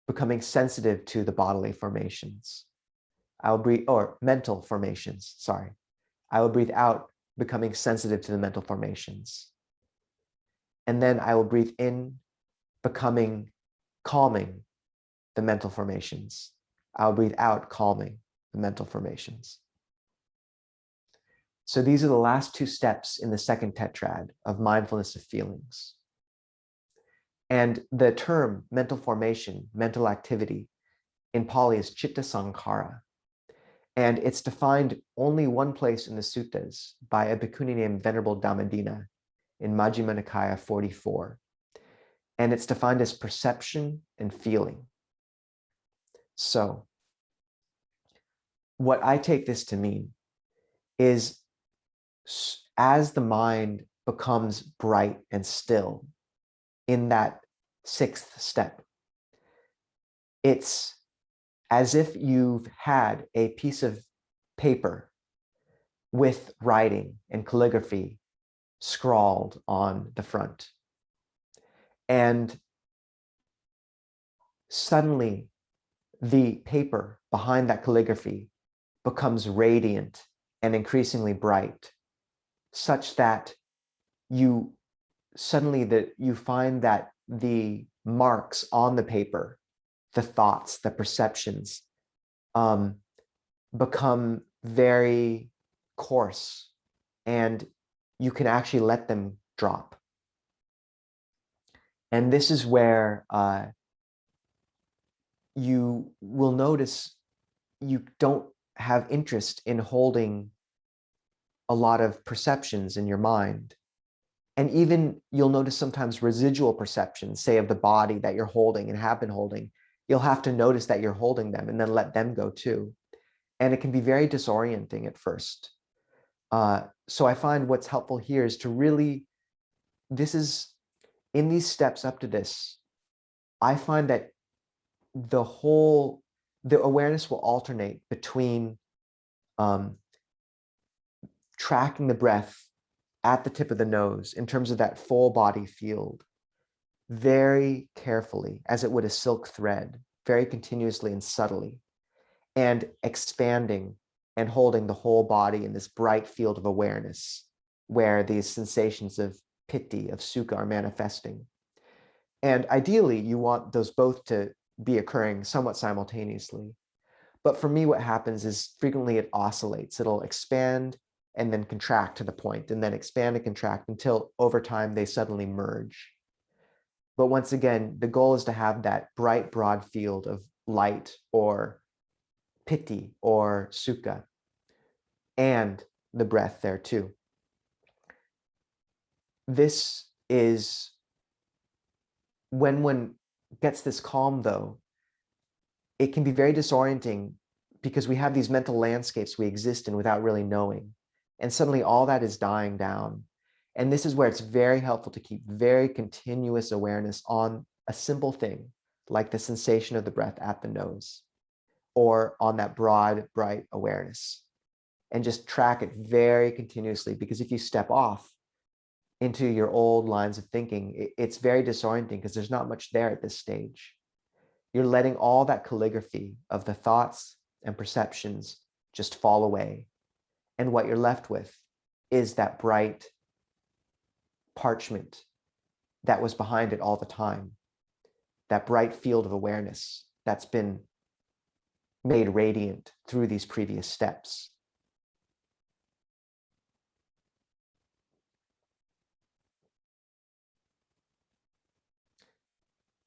becoming sensitive to the bodily formations. I will breathe, or mental formations, sorry. I will breathe out, becoming sensitive to the mental formations. And then I will breathe in, calming the mental formations. I will breathe out, calming the mental formations. So these are the last two steps in the second tetrad of mindfulness of feelings. And the term mental formation, mental activity, in Pali is chitta sankhara. And it's defined only one place in the suttas by a bhikkhuni named Venerable Dhammadina in Majjhima Nikaya 44. And it's defined as perception and feeling. So what I take this to mean is, as the mind becomes bright and still in that sixth step, it's as if you've had a piece of paper with writing and calligraphy scrawled on the front. And suddenly the paper behind that calligraphy becomes radiant and increasingly bright, such that you find that the marks on the paper, the thoughts, the perceptions, become very coarse, and you can actually let them drop. And this is where you will notice you don't have interest in holding a lot of perceptions in your mind. And even you'll notice sometimes residual perceptions, say of the body that you're holding and have been holding. You'll have to notice that you're holding them and then let them go too. And it can be very disorienting at first. So I find what's helpful here is to really, in these steps up to this, I find that the awareness will alternate between tracking the breath at the tip of the nose in terms of that full body field, very carefully, as it would a silk thread, very continuously and subtly, and expanding and holding the whole body in this bright field of awareness where these sensations of piti, of sukha are manifesting. And ideally, you want those both to be occurring somewhat simultaneously. But for me, what happens is frequently it oscillates. It'll expand and then contract to the point, and then expand and contract until over time they suddenly merge. But once again, the goal is to have that bright, broad field of light or piti or sukha, and the breath there too. This is when one gets this calm, though, it can be very disorienting because we have these mental landscapes we exist in without really knowing. And suddenly all that is dying down. And this is where it's very helpful to keep very continuous awareness on a simple thing, like the sensation of the breath at the nose, or on that broad, bright awareness, and just track it very continuously. Because if you step off into your old lines of thinking, it's very disorienting because there's not much there at this stage. You're letting all that calligraphy of the thoughts and perceptions just fall away. And what you're left with is that bright parchment that was behind it all the time, that bright field of awareness that's been made radiant through these previous steps.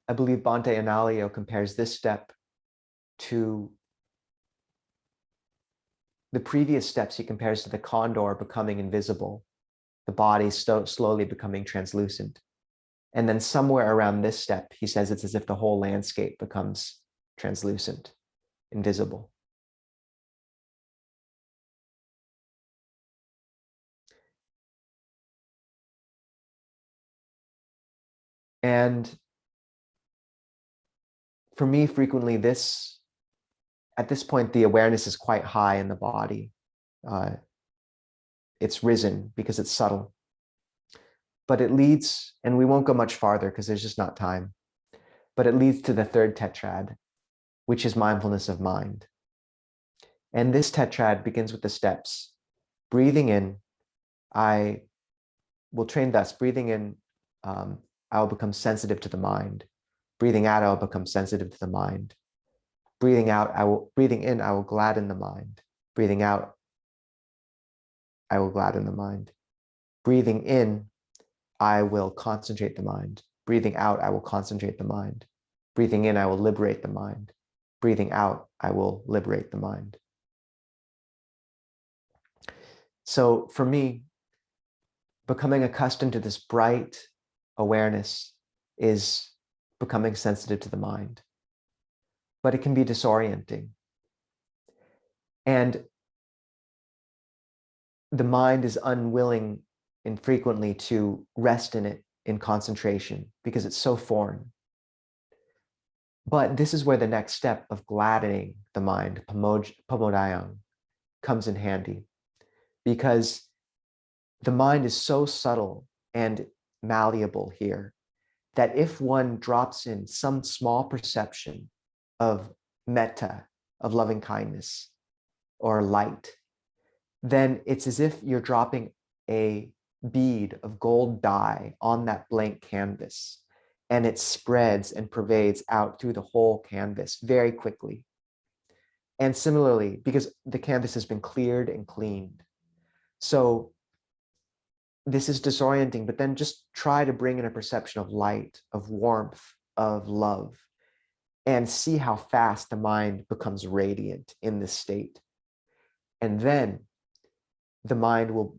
I believe Bhante Analayo compares this step to the previous steps. He compares to the condor becoming invisible, the body slowly becoming translucent. And then somewhere around this step, he says it's as if the whole landscape becomes translucent, invisible. And for me, frequently at this point, the awareness is quite high in the body. It's risen because it's subtle. But it leads, and we won't go much farther because there's just not time, but it leads to the third tetrad, which is mindfulness of mind. And this tetrad begins with the steps. Breathing in, I will train thus. Breathing in, I will become sensitive to the mind. Breathing out, I will become sensitive to the mind. Breathing in, I will gladden the mind. Breathing out, I will gladden the mind. Breathing in, I will concentrate the mind. Breathing out, I will concentrate the mind. Breathing in, I will liberate the mind. Breathing out, I will liberate the mind. So for me, becoming accustomed to this bright awareness is becoming sensitive to the mind. But it can be disorienting. And the mind is unwilling infrequently to rest in it in concentration because it's so foreign. But this is where the next step of gladdening the mind, pamodayang, comes in handy, because the mind is so subtle and malleable here that if one drops in some small perception of metta, of loving kindness or light, then it's as if you're dropping a bead of gold dye on that blank canvas, and it spreads and pervades out through the whole canvas very quickly. And similarly, because the canvas has been cleared and cleaned. So this is disorienting, but then just try to bring in a perception of light, of warmth, of love, and see how fast the mind becomes radiant in this state. And then the mind will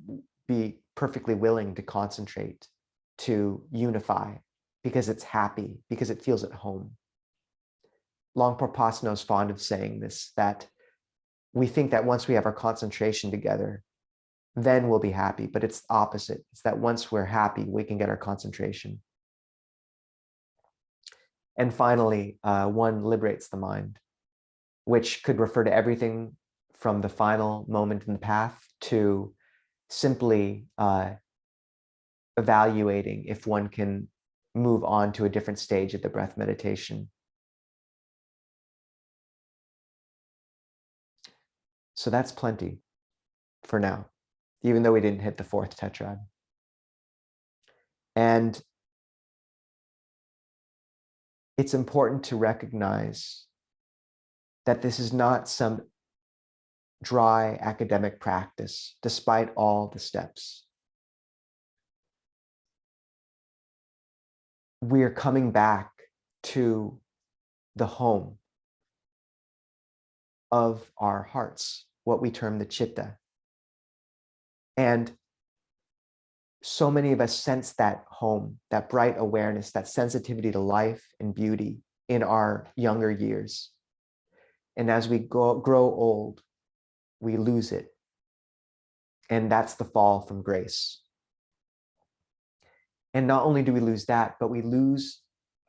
be perfectly willing to concentrate, to unify, because it's happy, because it feels at home. Longpo Pasno is fond of saying this, that we think that once we have our concentration together, then we'll be happy, but it's the opposite. It's that once we're happy, we can get our concentration. And finally, one liberates the mind, which could refer to everything from the final moment in the path to simply evaluating if one can move on to a different stage of the breath meditation. So that's plenty for now, even though we didn't hit the fourth tetrad. And it's important to recognize that this is not some dry academic practice, despite all the steps. We're coming back to the home of our hearts, what we term the chitta. And so many of us sense that home, that bright awareness, that sensitivity to life and beauty in our younger years. And as we grow old, we lose it. And that's the fall from grace. And not only do we lose that, but we lose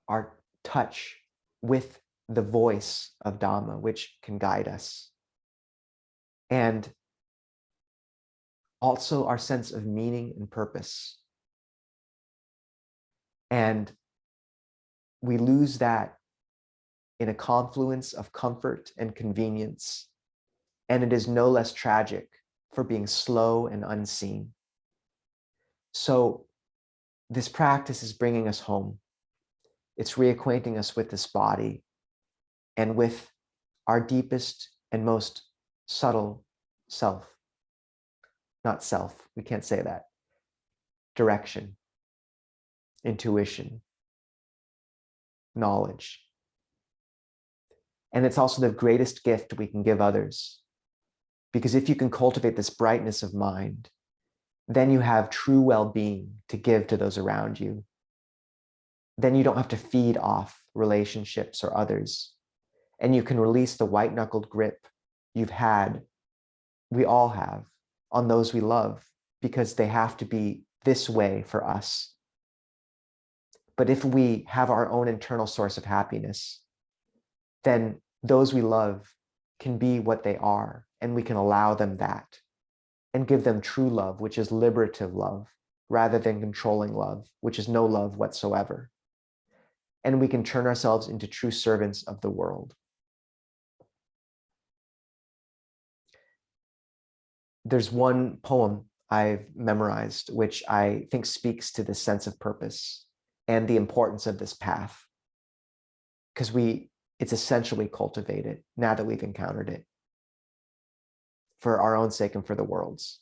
our touch with the voice of Dhamma, which can guide us. And also our sense of meaning and purpose. And we lose that in a confluence of comfort and convenience. And it is no less tragic for being slow and unseen. So this practice is bringing us home. It's reacquainting us with this body and with our deepest and most subtle self. Not self, we can't say that. Direction, intuition, knowledge. And it's also the greatest gift we can give others. Because if you can cultivate this brightness of mind, then you have true well-being to give to those around you. Then you don't have to feed off relationships or others. And you can release the white-knuckled grip you've had, we all have, on those we love, because they have to be this way for us. But if we have our own internal source of happiness, then those we love can be what they are, and we can allow them that and give them true love, which is liberative love, rather than controlling love, which is no love whatsoever. And we can turn ourselves into true servants of the world. There's one poem I've memorized, which I think speaks to the sense of purpose and the importance of this path, because it's essential we cultivate it now that we've encountered it, for our own sake and for the world's.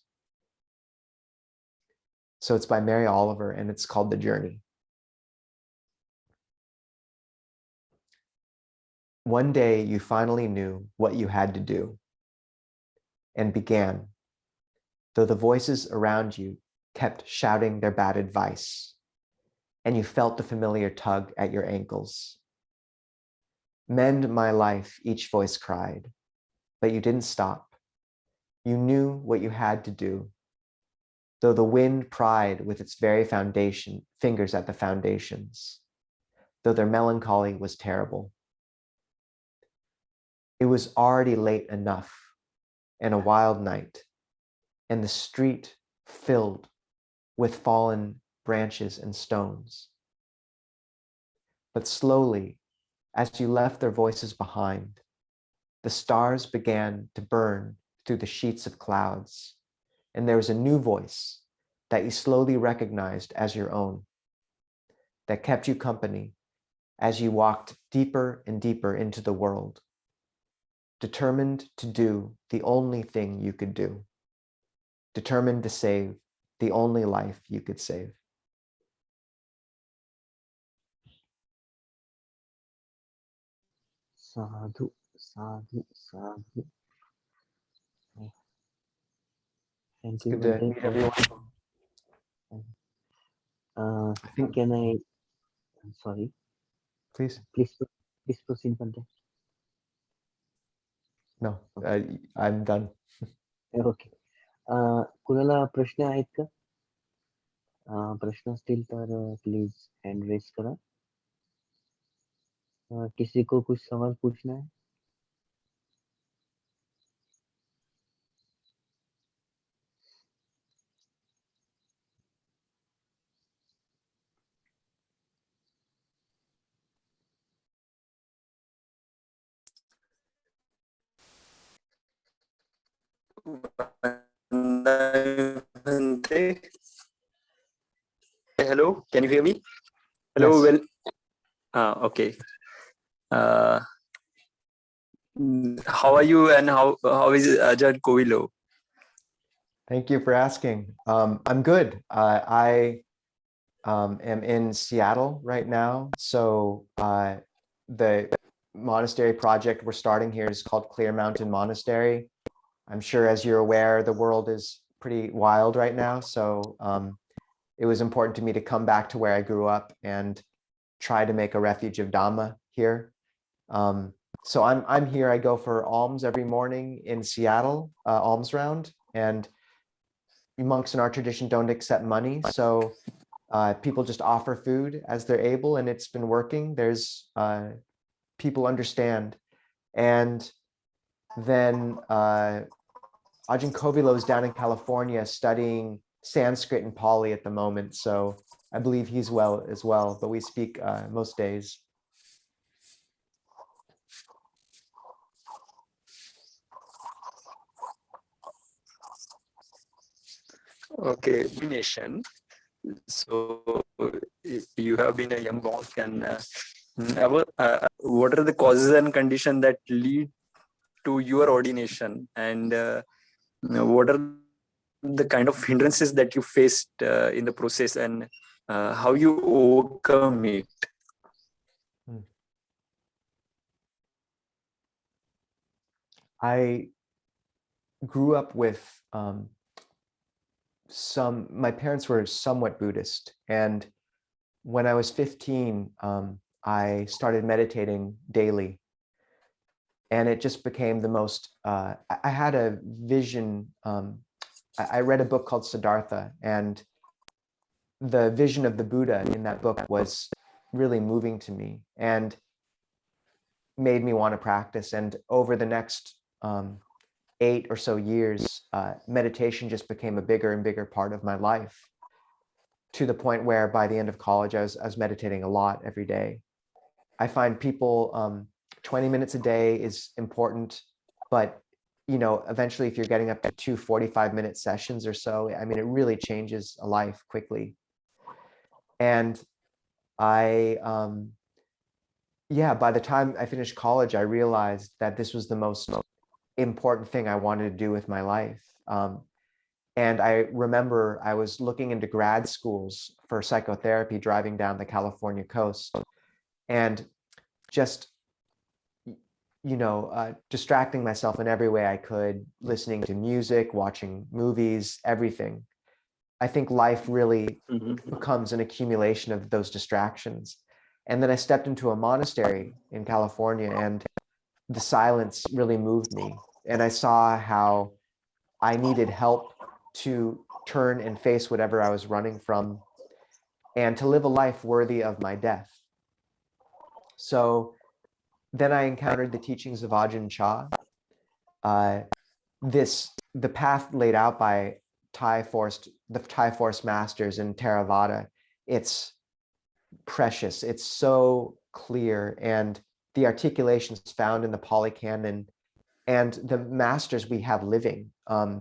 So it's by Mary Oliver, and it's called The Journey. One day you finally knew what you had to do and began, though the voices around you kept shouting their bad advice, and you felt the familiar tug at your ankles. Mend my life, each voice cried, but you didn't stop. You knew what you had to do, though the wind pried with its very fingers at the foundations, though their melancholy was terrible. It was already late enough, and a wild night, and the street filled with fallen branches and stones. But slowly, as you left their voices behind, the stars began to burn through the sheets of clouds, and there was a new voice that you slowly recognized as your own, that kept you company as you walked deeper and deeper into the world, determined to do the only thing you could do, determined to save the only life you could save. Sadhu, sadhu, sadhu. Thank It's you, good to Bante. meet everyone. I think, Can I? Sorry. please. Please proceed, Bante. No, I'm done. Okay. कुणाला प्रश्न आहेत का? प्रश्न असतील तर please hand raise करा. किसी को कुछ सवाल पूछना है? Hello, can you hear me? Hello, Yes. well, okay. How are you, and how is Ajahn Kovilo? Thank you for asking. I'm good. I am in Seattle right now. So the monastery project we're starting here is called Clear Mountain Monastery. I'm sure, as you're aware, the world is pretty wild right now. So it was important to me to come back to where I grew up and try to make a refuge of Dhamma here. So I'm here. I go for alms every morning in Seattle, alms round, and monks in our tradition don't accept money. So people just offer food as they're able, and it's been working. There's people understand. And then Ajahn Kovilo is down in California studying Sanskrit and Pali at the moment. So I believe he's well as well, but we speak most days. Okay, nation. So you have been a young monk, and what are the causes and conditions that lead to your ordination, and what are the kind of hindrances that you faced in the process, and how you overcome it? I grew up with my parents were somewhat Buddhist. And when I was 15, I started meditating daily. And it just became the most, I had a vision. I read a book called Siddhartha, and the vision of the Buddha in that book was really moving to me and made me want to practice. And over the next 8 or so years, meditation just became a bigger and bigger part of my life, to the point where by the end of college, I was meditating a lot every day. I find people, 20 minutes a day is important, but eventually if you're getting up to 2 45-minute sessions or so, I mean, it really changes a life quickly. And by the time I finished college, I realized that this was the most important thing I wanted to do with my life. And I remember I was looking into grad schools for psychotherapy driving down the California coast, and just distracting myself in every way I could, listening to music, watching movies, everything. I think life really becomes an accumulation of those distractions. And then I stepped into a monastery in California, and the silence really moved me. And I saw how I needed help to turn and face whatever I was running from, and to live a life worthy of my death. So then I encountered the teachings of Ajahn Chah. The path laid out by the Thai forest masters in Theravada, it's precious. It's so clear, and the articulations found in the Pali Canon and the masters we have living,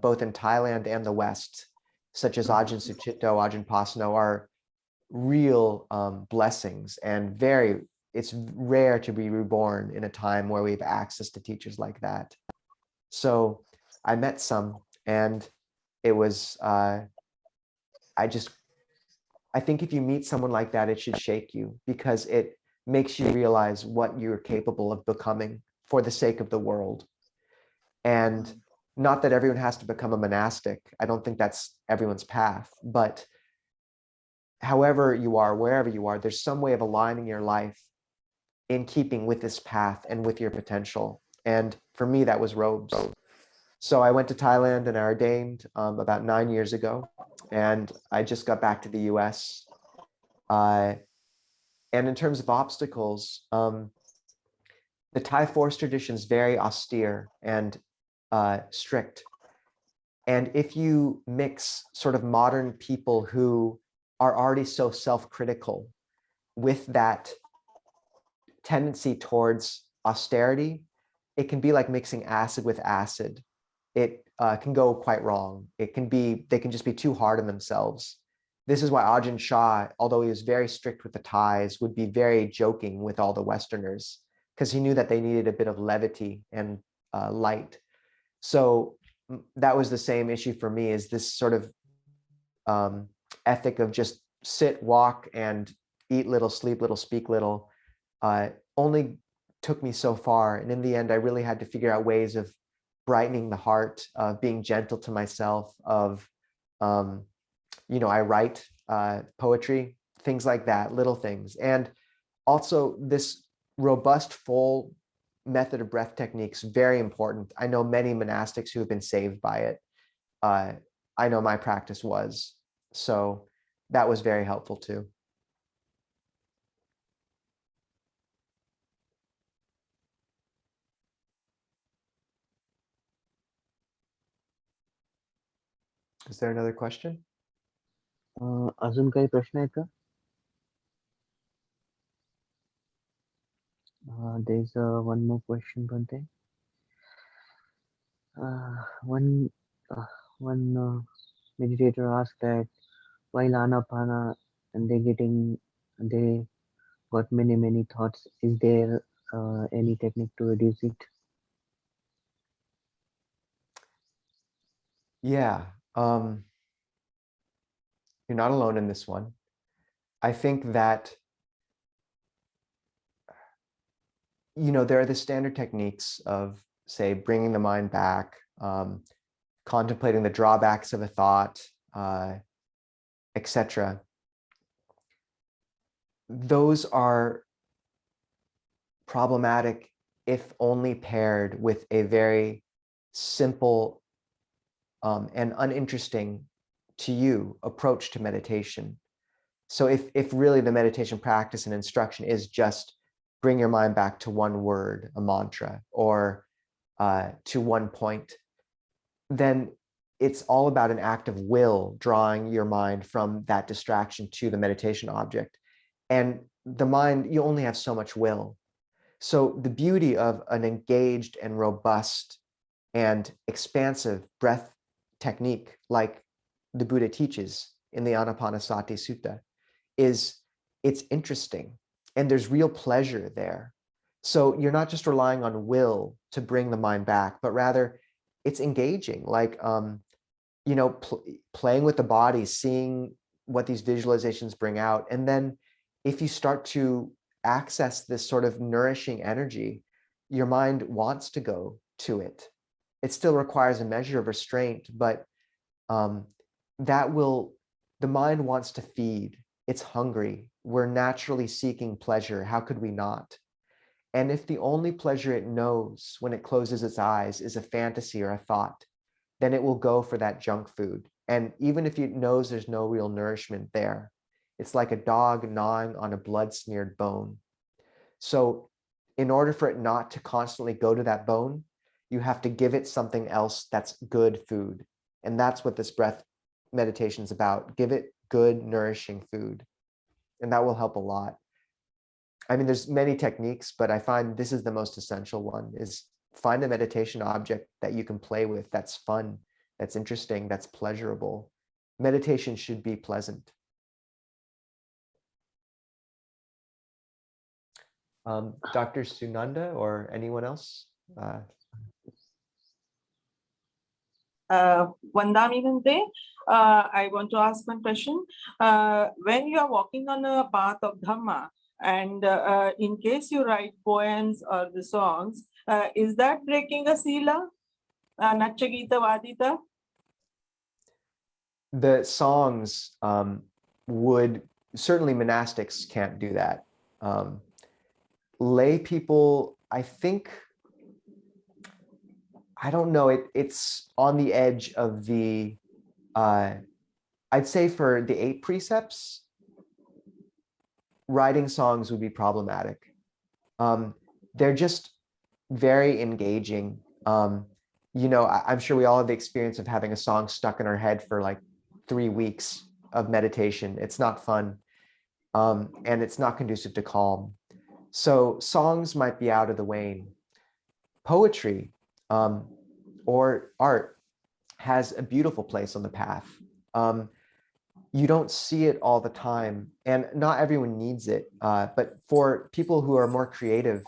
both in Thailand and the West, such as Ajahn Sucitto, Ajahn Pasano, are real blessings, and it's rare to be reborn in a time where we have access to teachers like that. So I met some, and it was, I think if you meet someone like that, it should shake you, because it makes you realize what you're capable of becoming for the sake of the world. And Not that everyone has to become a monastic. I don't think that's everyone's path, but however you are, wherever you are, there's some way of aligning your life in keeping with this path and with your potential. And for me, that was robes. So I went to Thailand and I ordained about 9 years ago, and I just got back to the US. And in terms of obstacles, the Thai forest tradition is very austere and strict. And if you mix sort of modern people who are already so self-critical with that tendency towards austerity, it can be like mixing acid with acid. It can go quite wrong. They can just be too hard on themselves. This is why Ajahn Chah, although he was very strict with the Thais, would be very joking with all the Westerners, because he knew that they needed a bit of levity and light. So that was the same issue for me, is this sort of ethic of just sit, walk, and eat little, sleep little, speak little, only took me so far. And in the end, I really had to figure out ways of brightening the heart, of being gentle to myself, of, I write poetry, things like that, little things. And also this robust, full method of breath techniques, very important. I know many monastics who have been saved by it. I know my practice was. So that was very helpful too. Is there another question? अजून काही प्रश्न आहेत का? There's one more question, Bhante. One meditator asked that while Ānāpāna and they got many thoughts, is there any technique to reduce it? Yeah, you're not alone in this one. I think that, there are the standard techniques of, say, bringing the mind back, contemplating the drawbacks of a thought, etc. Those are problematic if only paired with a very simple and uninteresting to you approach to meditation. So if really the meditation practice and instruction is just bring your mind back to one word, a mantra, or to one point, then it's all about an act of will, drawing your mind from that distraction to the meditation object. And the mind, you only have so much will. So the beauty of an engaged and robust and expansive breath technique, like the Buddha teaches in the Ānāpānasati Sutta, is it's interesting and there's real pleasure there. So you're not just relying on will to bring the mind back, but rather it's engaging, like playing with the body, seeing what these visualizations bring out. And then if you start to access this sort of nourishing energy, your mind wants to go to it. It still requires a measure of restraint, but the mind wants to feed. It's hungry. We're naturally seeking pleasure. How could we not? And if the only pleasure it knows when it closes its eyes is a fantasy or a thought, then it will go for that junk food. And even if it knows there's no real nourishment there, it's like a dog gnawing on a blood-smeared bone. So in order for it not to constantly go to that bone, you have to give it something else that's good food. And that's what this breath meditation is about. Give it good, nourishing food. And that will help a lot. I mean, there's many techniques, but I find this is the most essential one, is find a meditation object that you can play with, that's fun, that's interesting, that's pleasurable. Meditation should be pleasant. Dr. Sunanda or anyone else? Vandami Bhante, I want to ask one question. When you are walking on a path of Dhamma, and in case you write poems or the songs, is that breaking a sila? Natya Gita Vadita? The songs would, certainly monastics can't do that. Lay people, I think, I don't know, it's on the edge of the, I'd say for the 8 precepts, writing songs would be problematic. They're just very engaging. You know, I'm sure we all have the experience of having a song stuck in our head for like 3 weeks of meditation. It's not fun. And it's not conducive to calm. So songs might be out of the wane. Poetry or art has a beautiful place on the path. You don't see it all the time, and not everyone needs it. But for people who are more creative,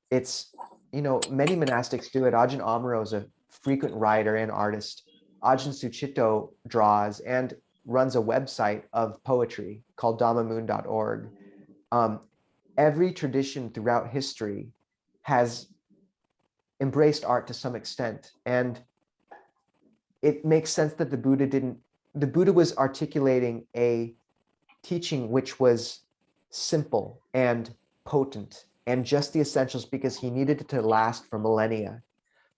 it's, you know, many monastics do it. Ajahn Amaro is a frequent writer and artist. Ajahn Suchito draws and runs a website of poetry called dhammamoon.org. Every tradition throughout history has embraced art to some extent. And it makes sense that the Buddha was articulating a teaching which was simple and potent and just the essentials because he needed it to last for millennia.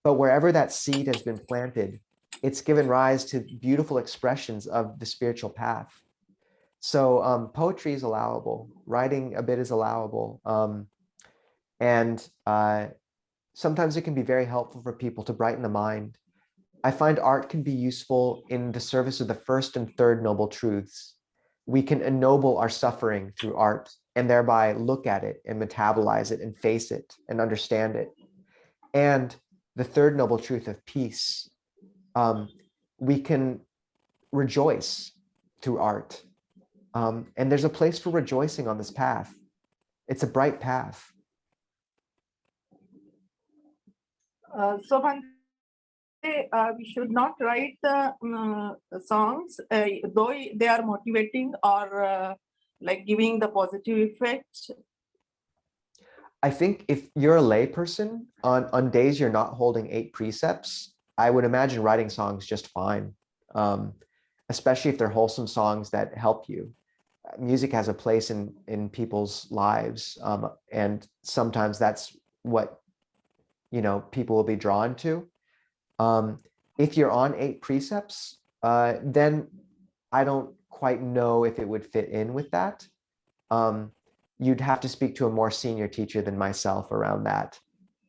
But wherever that seed has been planted, it's given rise to beautiful expressions of the spiritual path. So poetry is allowable, writing a bit is allowable. And sometimes it can be very helpful for people to brighten the mind. I find art can be useful in the service of the 1st and 3rd noble truths. We can ennoble our suffering through art and thereby look at it and metabolize it and face it and understand it. And the 3rd noble truth of peace, we can rejoice through art. And there's a place for rejoicing on this path. It's a bright path. So we should not write the songs, though they are motivating or like giving the positive effect. I think if you're a lay person, on days you're not holding 8 precepts, I would imagine writing songs just fine, especially if they're wholesome songs that help you. Music has a place in people's lives, and sometimes that's what, you know, people will be drawn to. If you're on 8 precepts, then I don't quite know if it would fit in with that. You'd have to speak to a more senior teacher than myself around that.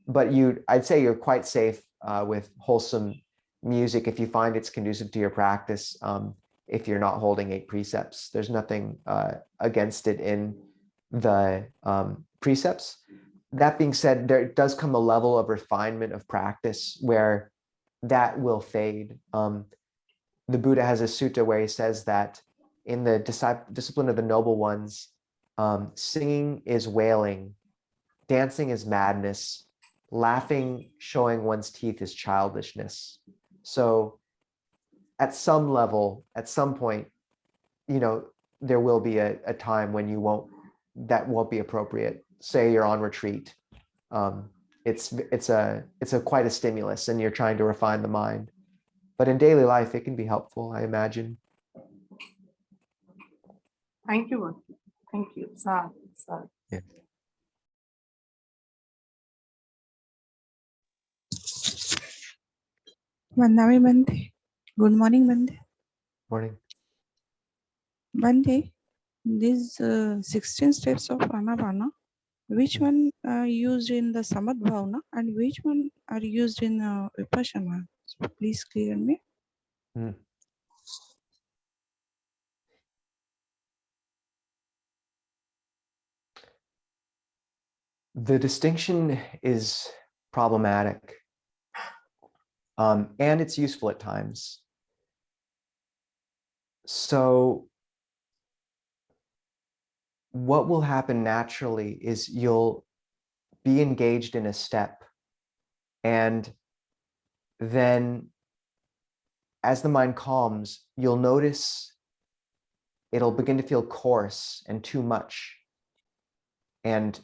But I'd say you're quite safe with wholesome music if you find it's conducive to your practice. If you're not holding 8 precepts, there's nothing against it in the precepts. That being said, there does come a level of refinement of practice where that will fade. The Buddha has a sutta where he says that in the discipline of the noble ones, singing is wailing, dancing is madness, laughing, showing one's teeth is childishness. So at some level, at some point, you know, there will be a time when that won't be appropriate. Say you're on retreat. It's a quite a stimulus and you're trying to refine the mind. But in daily life, it can be helpful, I imagine. Thank you. Thank you. Sir. Yeah. Vandami Bande. Good morning, Bande. Morning. Bande, these 16 steps of Ānāpāna, which one are used in the Samadhi Bhavana and which one are used in Vipassana? So please clear me. The distinction is problematic, and it's useful at times. So what will happen naturally is you'll be engaged in a step, and then as the mind calms, you'll notice it'll begin to feel coarse and too much and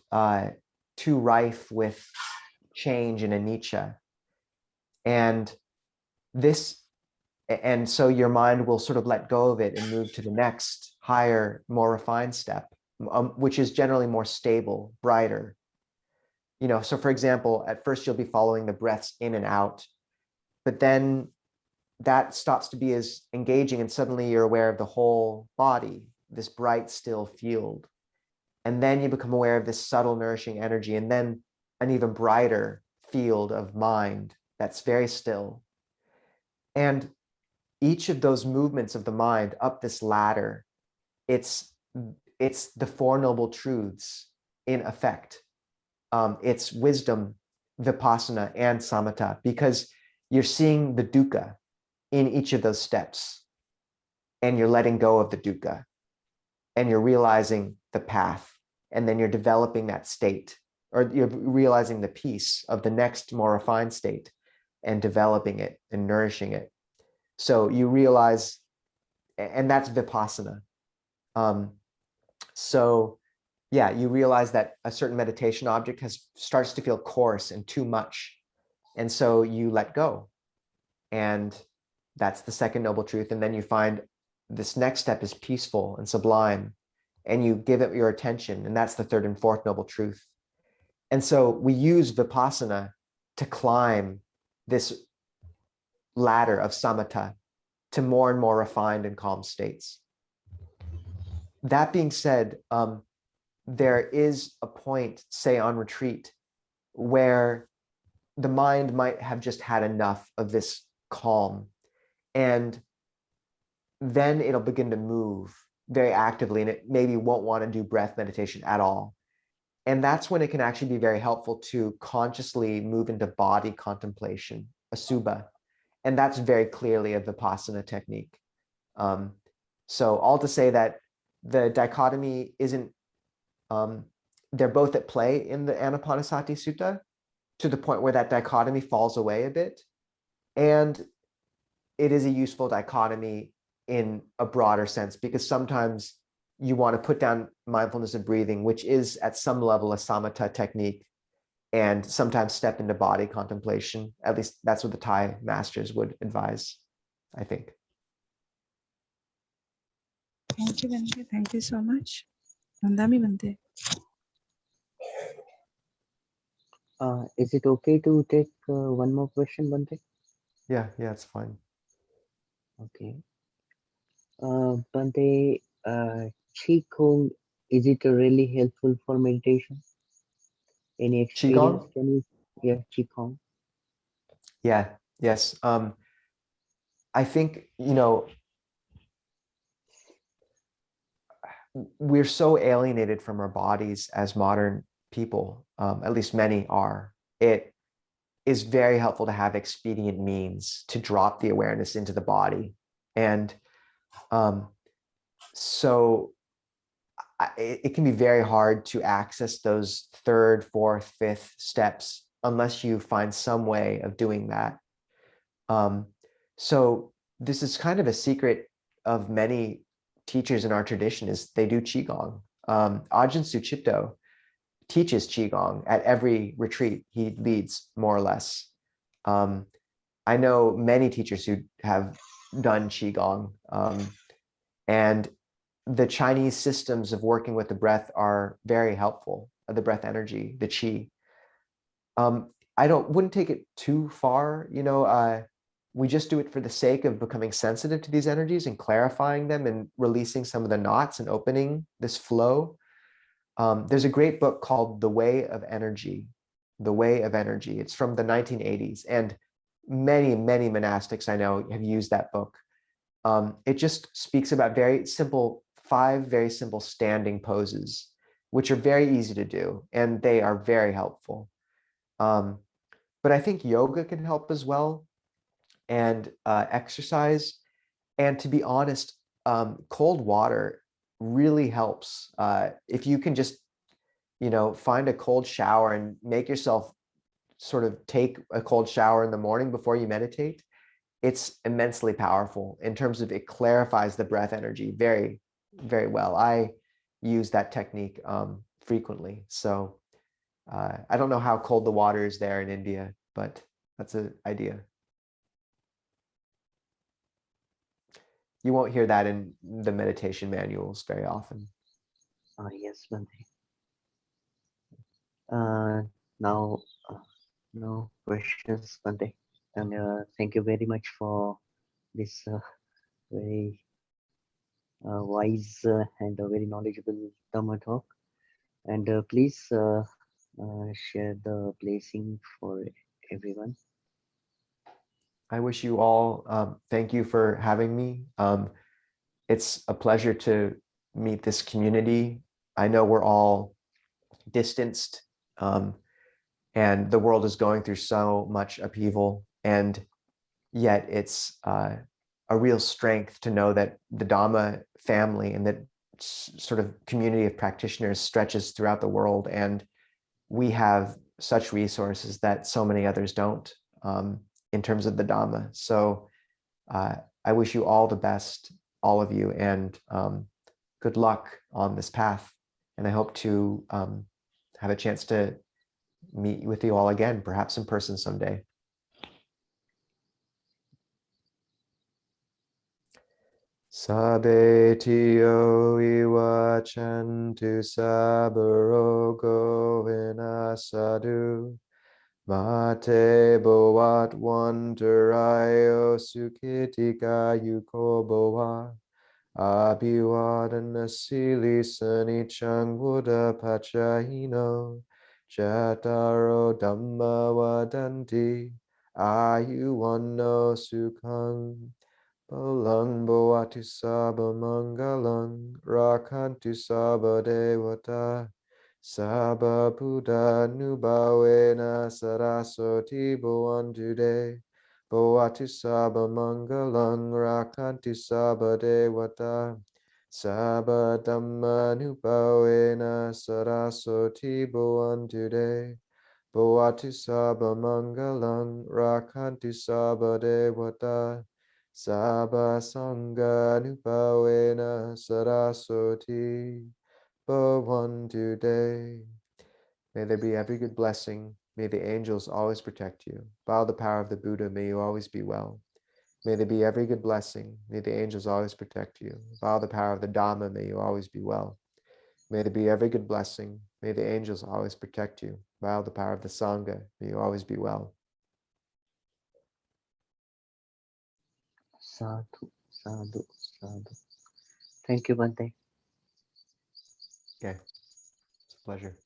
too rife with change and anicca. And And so your mind will sort of let go of it and move to the next higher, more refined step, which is generally more stable, brighter. So for example, at first you'll be following the breaths in and out, but then that stops to be as engaging, and suddenly you're aware of the whole body, this bright, still field. And then you become aware of this subtle, nourishing energy, and then an even brighter field of mind that's very still. And each of those movements of the mind up this ladder, it's the Four Noble Truths in effect. It's wisdom, vipassana, and samatha, because you're seeing the dukkha in each of those steps, and you're letting go of the dukkha, and you're realizing the path, and then you're developing that state, or you're realizing the peace of the next more refined state and developing it and nourishing it. So you realize, and that's vipassana. So yeah, you realize that a certain meditation object starts to feel coarse and too much. And so you let go. And that's the second noble truth. And then you find this next step is peaceful and sublime, and you give it your attention. And that's the third and fourth noble truth. And so we use vipassana to climb this ladder of samatha to more and more refined and calm states. That being said, there is a point, say on retreat, where the mind might have just had enough of this calm, and then it'll begin to move very actively, and it maybe won't want to do breath meditation at all. And that's when it can actually be very helpful to consciously move into body contemplation, asubha. And that's very clearly a vipassana technique. So all to say that the dichotomy isn't, they're both at play in the Ānāpānasati Sutta, to the point where that dichotomy falls away a bit. And it is a useful dichotomy in a broader sense, because sometimes you want to put down mindfulness of breathing, which is at some level a samatha technique, and sometimes step into body contemplation. At least that's what the Thai masters would advise, I think. Thank you, Bante. Thank you so much. Nandami Bante. Is it okay to take one more question, Bante? Yeah, it's fine. Okay. Bante, Qigong, is it really helpful for meditation? Any experience? Qigong? Can you? Yeah, Qigong. Yeah, yes. I think, we're so alienated from our bodies as modern people, at least many are. It is very helpful to have expedient means to drop the awareness into the body. And so it can be very hard to access those third, fourth, fifth steps unless you find some way of doing that. So this is kind of a secret of many teachers in our tradition, is they do Qigong. Ajahn Sucipto teaches Qigong at every retreat he leads, more or less. I know many teachers who have done Qigong, and the Chinese systems of working with the breath are very helpful, the breath energy, the Qi. I wouldn't take it too far, we just do it for the sake of becoming sensitive to these energies and clarifying them and releasing some of the knots and opening this flow. There's a great book called The Way of Energy. The Way of Energy. It's from the 1980s. And many, many monastics I know have used that book. It just speaks about five very simple standing poses, which are very easy to do. And they are very helpful. But I think yoga can help as well, and exercise. And to be honest, cold water really helps. If you can just, find a cold shower and make yourself sort of take a cold shower in the morning before you meditate, it's immensely powerful in terms of it clarifies the breath energy very, very well. I use that technique frequently. So I don't know how cold the water is there in India, but that's an idea. You won't hear that in the meditation manuals very often. Yes, Bante. Now, no questions, Bante. And thank you very much for this very wise and very knowledgeable Dhamma talk. And please share the blessing for everyone. I wish you all, thank you for having me. It's a pleasure to meet this community. I know we're all distanced, and the world is going through so much upheaval, and yet it's a real strength to know that the Dhamma family and that sort of community of practitioners stretches throughout the world, and we have such resources that so many others don't, in terms of the Dhamma. So I wish you all the best, all of you, and good luck on this path. And I hope to have a chance to meet with you all again, perhaps in person someday. Sabe tio iwachantu sabarogo vinasadu. Mate boat wantarayo sukitika yukoboa. Abhiwadana sili sanichang Buddha pachahino. Jataro dhamma vadanti. Ayuwano sukhang. Balang boatu sabha mangalang. Rakantu sabha devata. Sabha Buddha nubhawena saraswati bhavantude. Bhavatu sabha mangalang rakantu sabha devata. Sabha dhamma nubhawena saraswati bhavantude. Bhavatu sabha mangalang rakantu sabha devata. Sabha sangha nubhawena saraswati bhavantude. May there be every good blessing. May the angels always protect you. By the power of the Buddha, may you always be well. May there be every good blessing. May the angels always protect you. By the power of the Dhamma, may you always be well. May there be every good blessing. May the angels always protect you. By the power of the Sangha, may you always be well. Sadhu, sadhu, sadhu. Thank you, Bante. Okay, it's a pleasure.